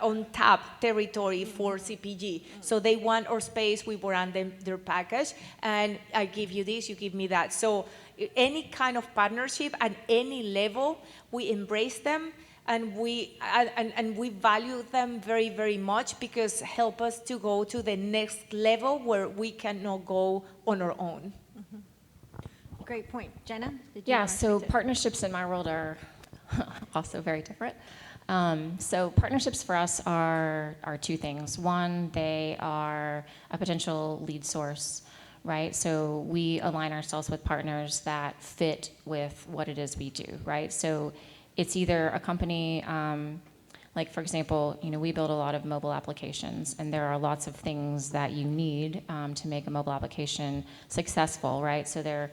D: on top territory for CPG. So they want our space, we brand them their package, and I give you this, you give me that. So any kind of partnership at any level, we embrace them, and we value them very, very much, because help us to go to the next level where we cannot go on our own.
C: Great point. Jana, did you
E: Yeah,
C: want to
E: so
C: speak to-
E: partnerships in my world are also very different. So partnerships for us are 2 things. One, they are a potential lead source, right? So we align ourselves with partners that fit with what it is we do, right? So it's either a company, like for example, we build a lot of mobile applications, and there are lots of things that you need to make a mobile application successful, right? So there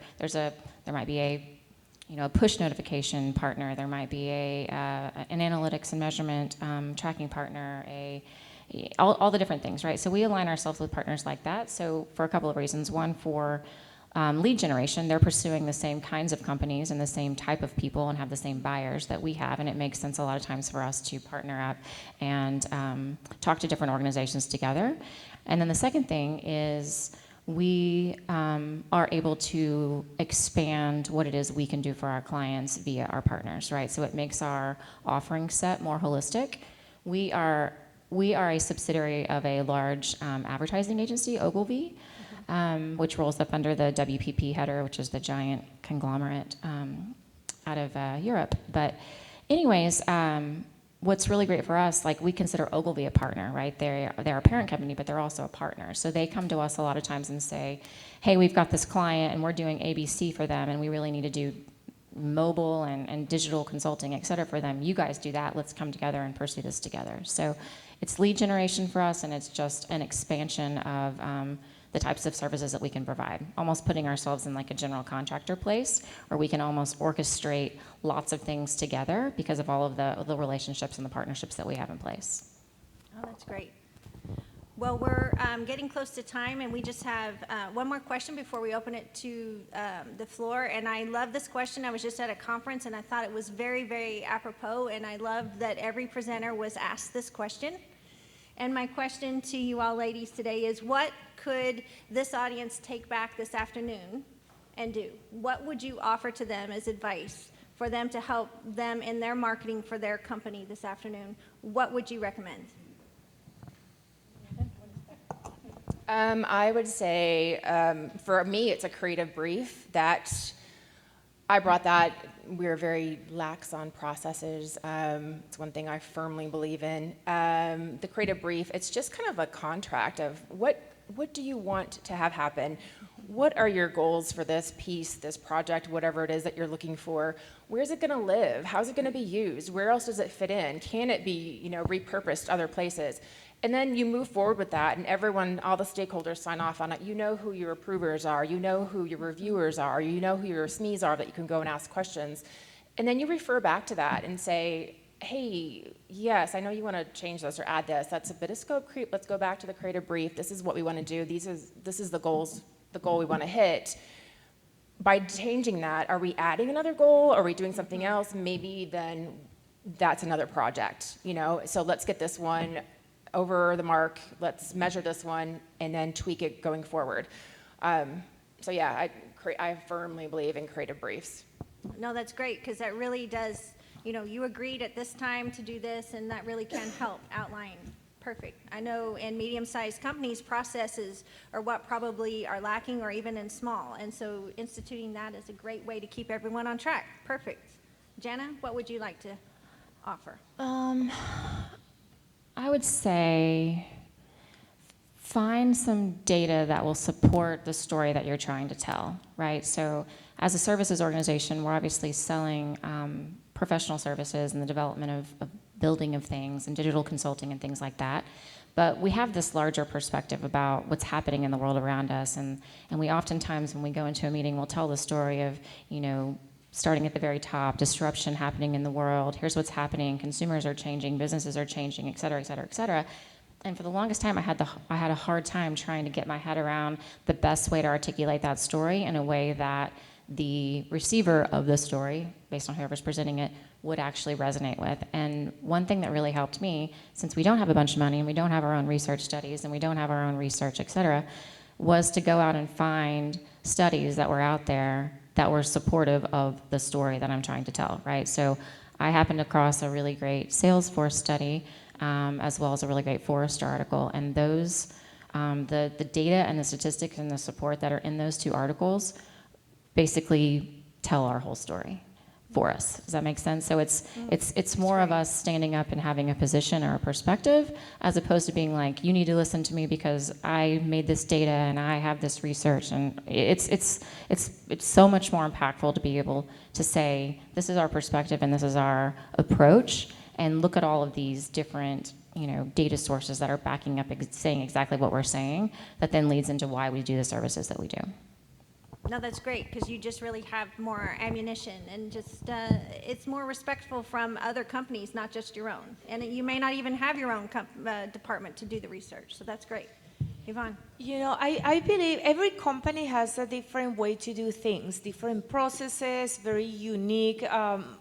E: might be a push notification partner, there might be an analytics and measurement tracking partner, all the different things, right? So we align ourselves with partners like that. So for a couple of reasons. One, for lead generation, they're pursuing the same kinds of companies and the same type of people and have the same buyers that we have, and it makes sense a lot of times for us to partner up and talk to different organizations together. And then the second thing is we are able to expand what it is we can do for our clients via our partners, right? So it makes our offering set more holistic. We are we are a subsidiary of a large advertising agency, Ogilvy, which rolls up under the WPP header, which is the giant conglomerate out of Europe. But anyways, what's really great for us, like we consider Ogilvy a partner, right? They're a parent company, but they're also a partner. So they come to us a lot of times and say, hey, we've got this client and we're doing ABC for them and we really need to do mobile and digital consulting, et cetera, for them. You guys do that. Let's come together and pursue this together. So it's lead generation for us, and it's just an expansion of the types of services that we can provide, almost putting ourselves in like a general contractor place where we can almost orchestrate lots of things together because of all of the relationships and the partnerships that we have in place.
C: Oh, that's great. Well, we're getting close to time, and we just have one more question before we open it to the floor. And I love this question. I was just at a conference, and I thought it was very, very apropos, and I love that every presenter was asked this question. And my question to you all ladies today is, what could this audience take back this afternoon and do? What would you offer to them as advice for them to help them in their marketing for their company this afternoon? What would you recommend?
F: I would say, for me, it's a creative brief. That I brought that. We're very lax on processes. It's one thing I firmly believe in. The creative brief, it's just kind of a contract of what do you want to have happen? What are your goals for this piece, this project, whatever it is that you're looking for? Where's it going to live? How's it going to be used? Where else does it fit in? Can it be, repurposed other places? And then you move forward with that, and everyone, all the stakeholders sign off on it. You know who your approvers are. You know who your reviewers are. You know who your SMEs are that you can go and ask questions. And then you refer back to that and say, hey, yes, I know you want to change this or add this. That's a bit of scope creep. Let's go back to the creative brief. This is what we want to do. This is the goal we want to hit. By changing that, are we adding another goal? Are we doing something else? Maybe then that's another project, So let's get this one over the mark, let's measure this one, and then tweak it going forward. So yeah, I firmly believe in creative briefs.
C: No, that's great, because that really does, you agreed at this time to do this, and that really can help outline. Perfect. I know in medium-sized companies, processes are what probably are lacking, or even in small, and so instituting that is a great way to keep everyone on track. Perfect. Jana, what would you like to offer?
E: I would say find some data that will support the story that you're trying to tell, right? So as a services organization, we're obviously selling professional services and the development of building of things and digital consulting and things like that. But we have this larger perspective about what's happening in the world around us. And we oftentimes, when we go into a meeting, we'll tell the story of, starting at the very top, disruption happening in the world, here's what's happening, consumers are changing, businesses are changing, et cetera, et cetera, et cetera. And for the longest time, I had a hard time trying to get my head around the best way to articulate that story in a way that the receiver of the story, based on whoever's presenting it, would actually resonate with. And one thing that really helped me, since we don't have a bunch of money and we don't have our own research studies and we don't have our own research, et cetera, was to go out and find studies that were out there that were supportive of the story that I'm trying to tell, right? So I happened across a really great Salesforce study, as well as a really great Forrester article, and those, the data and the statistics and the support that are in those two articles basically tell our whole story for us. Does that make sense? So it's more of us standing up and having a position or a perspective, as opposed to being like, you need to listen to me because I made this data and I have this research. And it's so much more impactful to be able to say, this is our perspective and this is our approach, and look at all of these different data sources that are backing up saying exactly what we're saying, that then leads into why we do the services that we do.
C: No, that's great, because you just really have more ammunition, and just it's more respectful from other companies, not just your own. And you may not even have your own department to do the research, so that's great. Ivonne?
D: I believe every company has a different way to do things, different processes, very unique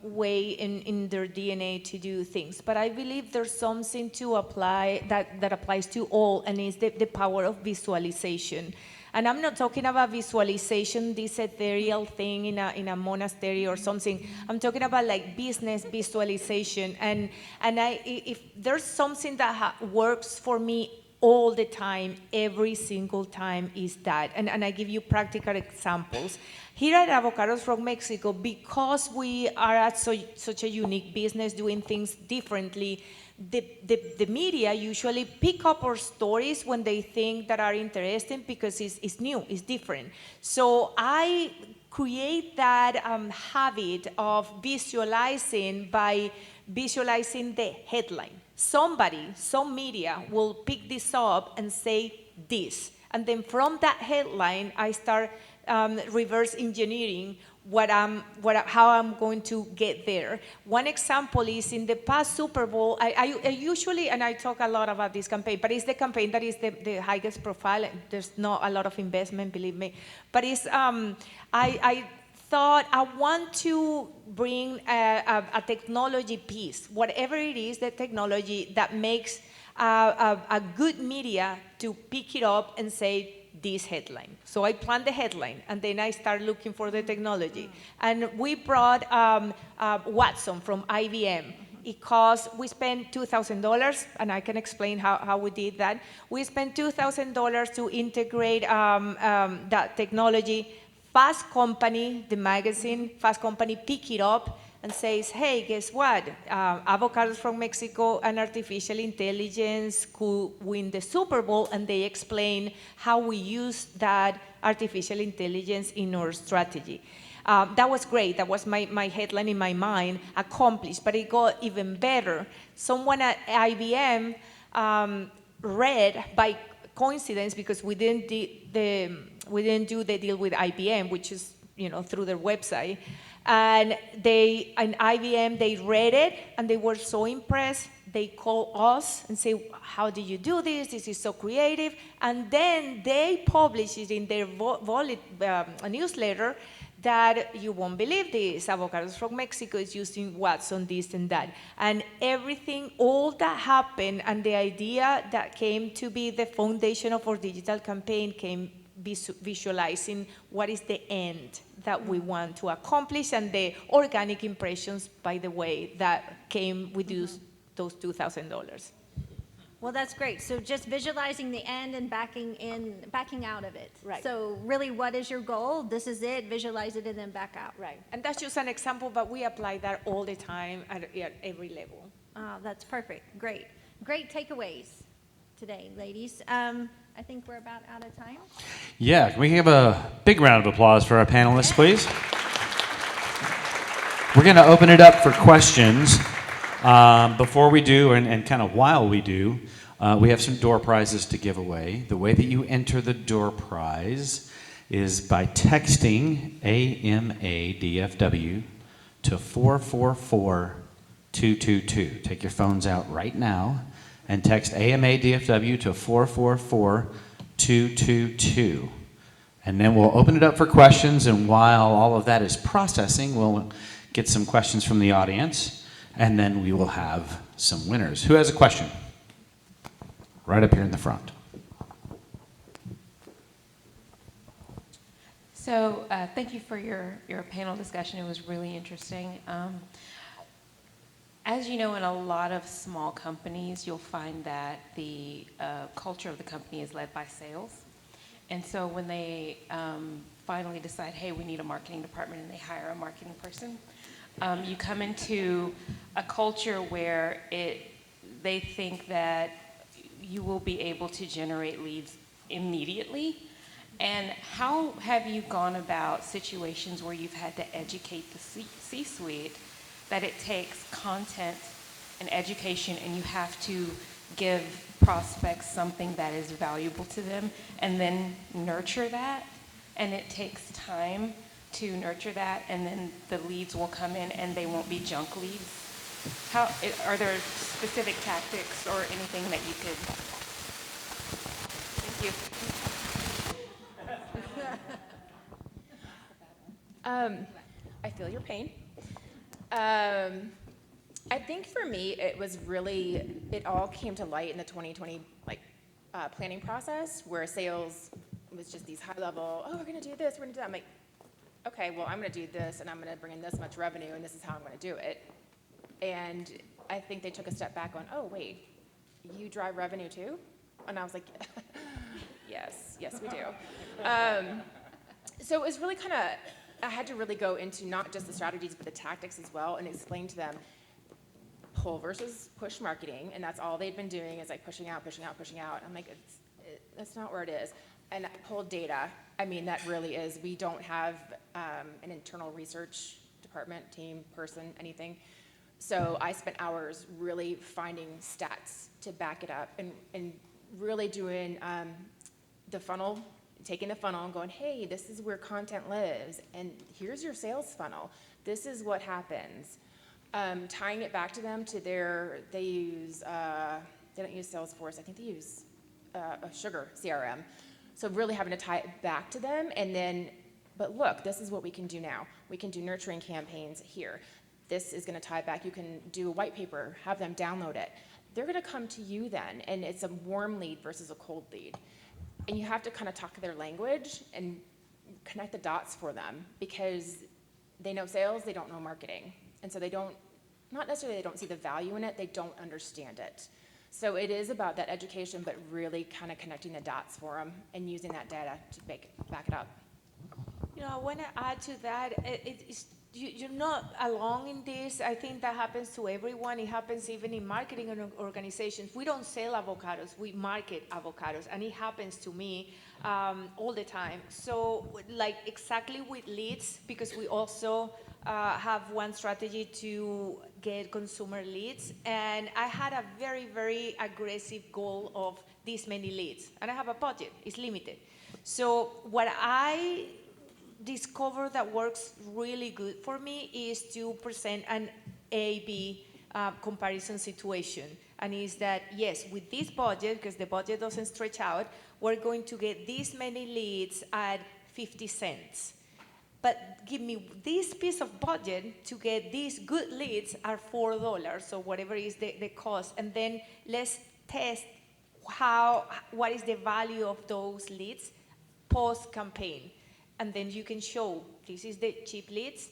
D: way in their DNA to do things. But I believe there's something to apply that applies to all, and it's the power of visualization. And I'm not talking about visualization, this ethereal thing in a monastery or something. I'm talking about like business visualization. And if there's something that works for me all the time, every single time, is that. And I give you practical examples. Here at Avocados from Mexico, because we are at such a unique business doing things differently, the media usually pick up our stories when they think that are interesting because it's new, it's different. So I create that habit of visualizing by visualizing the headline. Somebody, some media will pick this up and say this. And then from that headline, I start reverse engineering how I'm going to get there. One example is in the past Super Bowl, I usually, and I talk a lot about this campaign, but it's the campaign that is the highest profile. There's not a lot of investment, believe me. But it's, I thought I want to bring a technology piece, whatever it is, the technology that makes a good media to pick it up and say, this headline. So I planned the headline, and then I started looking for the technology. And we brought Watson from IBM. It cost, we spent $2,000, and I can explain how we did that. We spent $2,000 to integrate that technology. Fast Company, the magazine, Fast Company pick it up and says, hey, guess what? Avocados from Mexico and artificial intelligence could win the Super Bowl, and they explain how we use that artificial intelligence in our strategy. That was great. That was my headline in my mind, accomplished, but it got even better. Someone at IBM read by coincidence, because we didn't do the deal with IBM, which is through their website. And IBM, they read it, and they were so impressed. They called us and say, how did you do this? This is so creative. And then they published it in their newsletter that you won't believe this. Avocados from Mexico is using Watson, this and that. And everything, all that happened, and the idea that came to be the foundation of our digital campaign came visualizing what is the end that we want to accomplish, and the organic impressions, by the way, that came with those $2,000.
C: Well, that's great. So just visualizing the end and backing out of it.
D: Right.
C: So really, what is your goal? This is it. Visualize it and then back out.
D: Right. And that's just an example, but we apply that all the time at every level.
C: That's perfect. Great. Great takeaways today, ladies. I think we're about out of time.
A: Yeah, can we give a big round of applause for our panelists, please? We're going to open it up for questions. Before we do, and kind of while we do, we have some door prizes to give away. The way that you enter the door prize is by texting AMA DFW to 444-222. Take your phones out right now and text AMA DFW to 444-222. And then we'll open it up for questions, and while all of that is processing, we'll get some questions from the audience, and then we will have some winners. Who has a question? Right up here in the front.
G: So thank you for your panel discussion. It was really interesting. As you know, in a lot of small companies, you'll find that the culture of the company is led by sales. And so when they finally decide, hey, we need a marketing department, and they hire a marketing person, you come into a culture where they think that you will be able to generate leads immediately. And how have you gone about situations where you've had to educate the C-suite that it takes content and education, and you have to give prospects something that is valuable to them, and then nurture that, and it takes time to nurture that, and then the leads will come in and they won't be junk leads? Are there specific tactics or anything that you could? Thank you.
F: I feel your pain. I think for me, it all came to light in the 2020 planning process, where sales was just these high level, oh, we're going to do this, we're going to do that. I'm like, okay, well, I'm going to do this, and I'm going to bring in this much revenue, and this is how I'm going to do it. And I think they took a step back on, oh, wait, you drive revenue too? And I was like, yes, we do. So it was really kind of, I had to really go into not just the strategies, but the tactics as well, and explain to them pull versus push marketing, and that's all they'd been doing is like pushing out. I'm like, that's not where it is. And pull data. I mean, that really is. We don't have an internal research department, team, person, anything. So I spent hours really finding stats to back it up and really doing the funnel, taking the funnel and going, hey, this is where content lives, and here's your sales funnel. This is what happens. Tying it back to them to they don't use Salesforce. I think they use a Sugar CRM. So really having to tie it back to them, and then, but look, this is what we can do now. We can do nurturing campaigns here. This is going to tie it back. You can do a white paper, have them download it. They're going to come to you then, and it's a warm lead versus a cold lead. And you have to kind of talk their language and connect the dots for them, because they know sales, they don't know marketing. And so they don't, not necessarily they don't see the value in it, they don't understand it. So it is about that education, but really kind of connecting the dots for them and using that data to back it up.
D: You know, I want to add to that. You're not alone in this. I think that happens to everyone. It happens even in marketing organizations. We don't sell avocados, we market avocados, and it happens to me all the time. So, like exactly with leads, because we also have one strategy to get consumer leads, and I had a very, very aggressive goal of this many leads, and I have a budget, it's limited. So what I discovered that works really good for me is to present an A-B comparison situation, and is that, yes, with this budget, because the budget doesn't stretch out, we're going to get this many leads at 50 cents. But give me this piece of budget to get these good leads at $4, so whatever is the cost, and then let's test what is the value of those leads post-campaign. And then you can show, this is the cheap leads,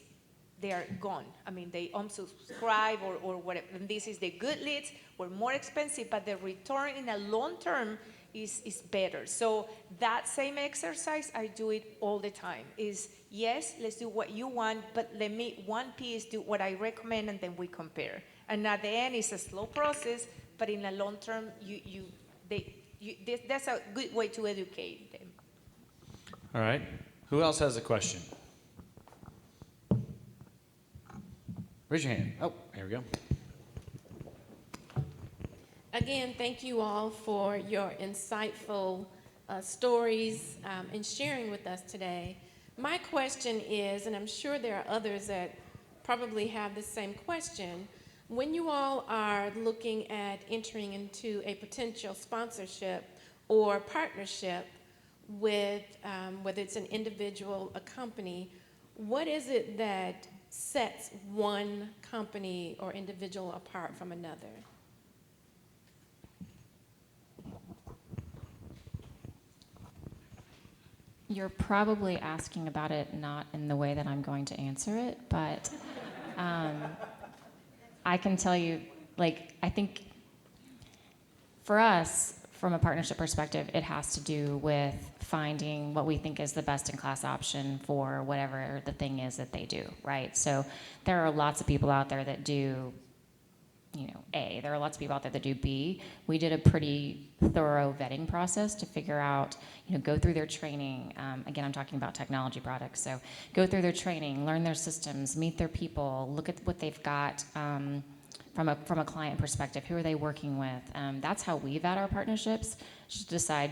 D: they are gone. I mean, they unsubscribe or whatever. And this is the good leads, were more expensive, but the return in a long term is better. So that same exercise, I do it all the time, is yes, let's do what you want, but let me one piece do what I recommend, and then we compare. And at the end, it's a slow process, but in the long term, that's a good way to educate them.
A: All right. Who else has a question? Raise your hand. Oh, here we go.
H: Again, thank you all for your insightful stories and sharing with us today. My question is, and I'm sure there are others that probably have the same question, when you all are looking at entering into a potential sponsorship or partnership with, whether it's an individual, a company, what is it that sets one company or individual apart from another?
E: You're probably asking about it not in the way that I'm going to answer it, but I can tell you, like, I think for us, from a partnership perspective, it has to do with finding what we think is the best-in-class option for whatever the thing is that they do, right? So there are lots of people out there that do, A. There are lots of people out there that do B. We did a pretty thorough vetting process to figure out, go through their training. Again, I'm talking about technology products. So go through their training, learn their systems, meet their people, look at what they've got from a client perspective. Who are they working with? That's how we vet our partnerships, just decide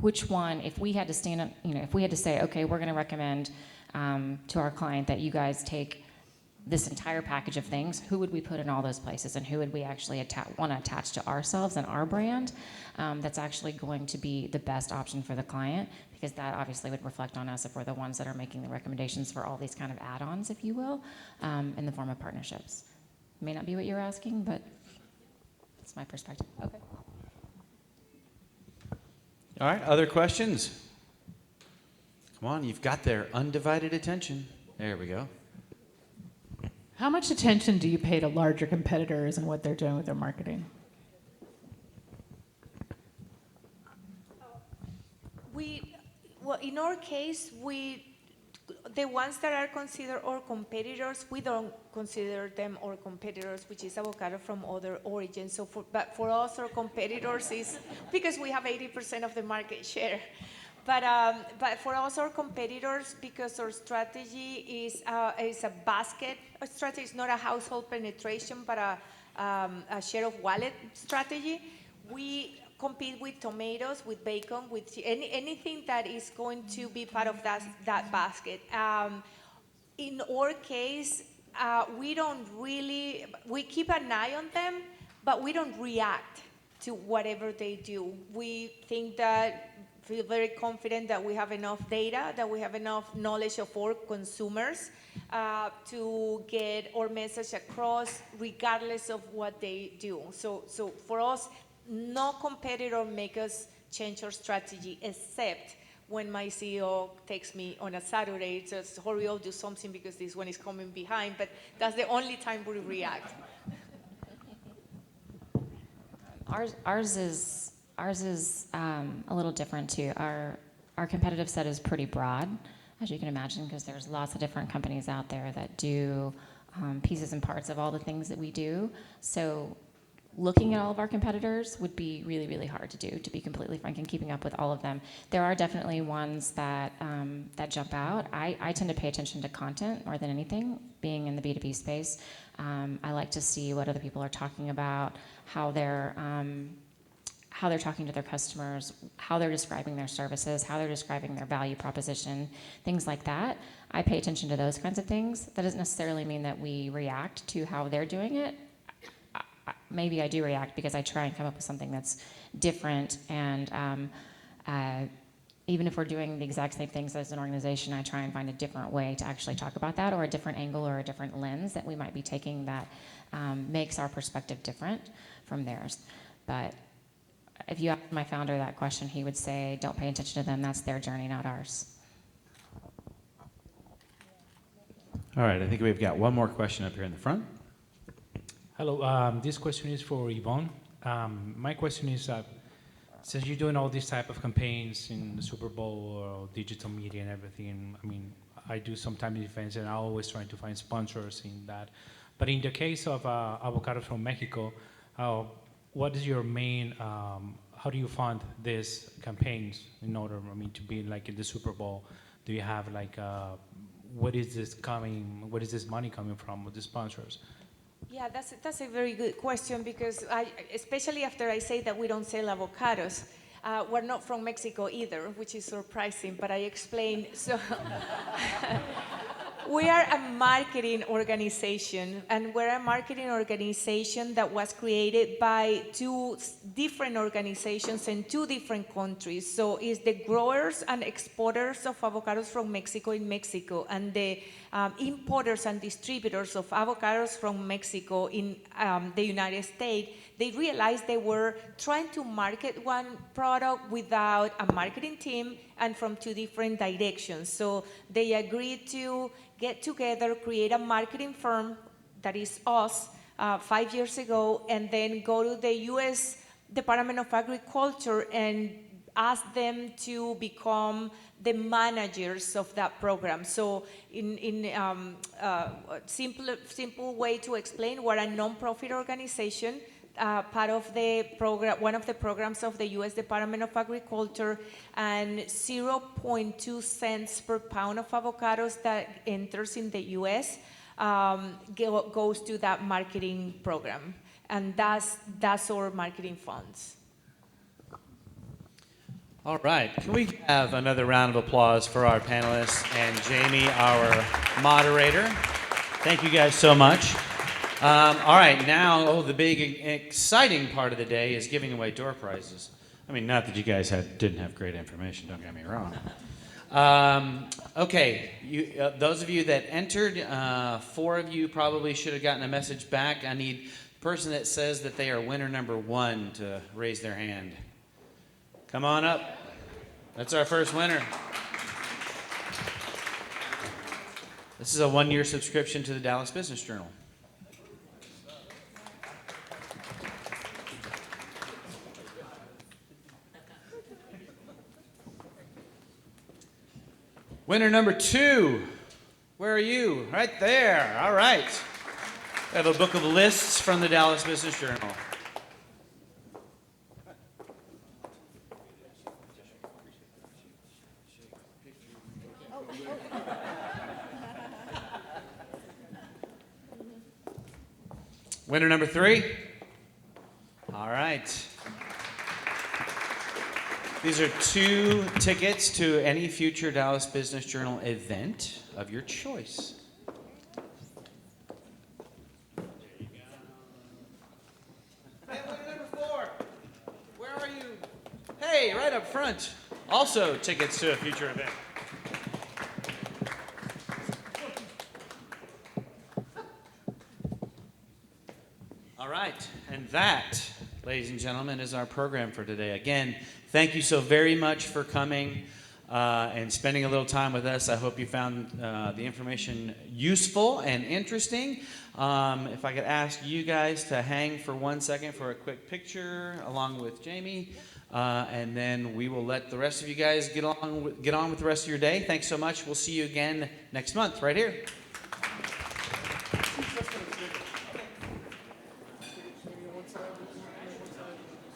E: which one, if we had to stand up, if we had to say, okay, we're going to recommend to our client that you guys take this entire package of things, who would we put in all those places, and who would we actually want to attach to ourselves and our brand that's actually going to be the best option for the client, because that obviously would reflect on us if we're the ones that are making the recommendations for all these kind of add-ons, if you will, in the form of partnerships. May not be what you're asking, but that's my perspective. Okay.
A: All right, other questions? Come on, you've got their undivided attention. There we go.
I: How much attention do you pay to larger competitors and what they're doing with their marketing?
D: Well, in our case, the ones that are considered our competitors, we don't consider them our competitors, which is avocado from other origins. So, but for us, our competitors is because we have 80% of the market share. But for us, our competitors, because our strategy is a basket strategy, it's not a household penetration, but a share of wallet strategy. We compete with tomatoes, with bacon, with anything that is going to be part of that basket. In our case, we keep an eye on them, but we don't react to whatever they do. We feel very confident that we have enough data, that we have enough knowledge of our consumers to get our message across regardless of what they do. So for us, no competitor make us change our strategy except when my CEO takes me on a Saturday, says, hurry up, do something because this one is coming behind, but that's the only time we react.
E: Ours is a little different too. Our competitive set is pretty broad, as you can imagine, because there's lots of different companies out there that do pieces and parts of all the things that we do. So looking at all of our competitors would be really, really hard to do, to be completely frank, and keeping up with all of them. There are definitely ones that jump out. I tend to pay attention to content more than anything, being in the B2B space. I like to see what other people are talking about, how they're talking to their customers, how they're describing their services, how they're describing their value proposition, things like that. I pay attention to those kinds of things. That doesn't necessarily mean that we react to how they're doing it. Maybe I do react because I try and come up with something that's different, and even if we're doing the exact same things as an organization, I try and find a different way to actually talk about that, or a different angle or a different lens that we might be taking that makes our perspective different from theirs. But if you ask my founder that question, he would say, don't pay attention to them, that's their journey, not ours.
A: All right, I think we've got one more question up here in the front.
J: Hello, this question is for Ivonne. My question is, since you're doing all these type of campaigns in the Super Bowl or digital media and everything, I mean, I do sometimes events and I'm always trying to find sponsors in that. But in the case of Avocados from Mexico, what is your main, how do you fund these campaigns in order, to be like in the Super Bowl? Do you have like, what is this money coming from with the sponsors?
D: Yeah, that's a very good question, because especially after I say that we don't sell avocados, we're not from Mexico either, which is surprising, but I explained. So we are a marketing organization, and we're a marketing organization that was created by two different organizations in two different countries. So it's the growers and exporters of avocados from Mexico in Mexico, and the importers and distributors of avocados from Mexico in the United States. They realized they were trying to market one product without a marketing team and from two different directions. So they agreed to get together, create a marketing firm, that is us, 5 years ago, and then go to the U.S. Department of Agriculture and ask them to become the managers of that program. So in simple way to explain, we're a non-profit organization, part of the program, one of the programs of the U.S. Department of Agriculture, and 0.2 cents per pound of avocados that enters in the U.S. Goes to that marketing program, and that's our marketing funds.
A: All right, can we have another round of applause for our panelists and Jamie, our moderator? Thank you guys so much. All right, now, the big, exciting part of the day is giving away door prizes. I mean, not that you guys didn't have great information, don't get me wrong. Okay, those of you that entered, 4 of you probably should have gotten a message back. I need the person that says that they are winner number 1 to raise their hand. Come on up. That's our first winner. This is a one-year subscription to the Dallas Business Journal. Winner number 2. Where are you? Right there. All right. We have a book of lists from the Dallas Business Journal. Winner number 3. All right. These are 2 tickets to any future Dallas Business Journal event of your choice. And winner number 4. Where are you? Hey, right up front. Also tickets to a future event. All right, and that, ladies and gentlemen, is our program for today. Again, thank you so very much for coming and spending a little time with us. I hope you found the information useful and interesting. If I could ask you guys to hang for 1 second for a quick picture along with Jamie, and then we will let the rest of you guys get on with the rest of your day. Thanks so much. We'll see you again next month right here.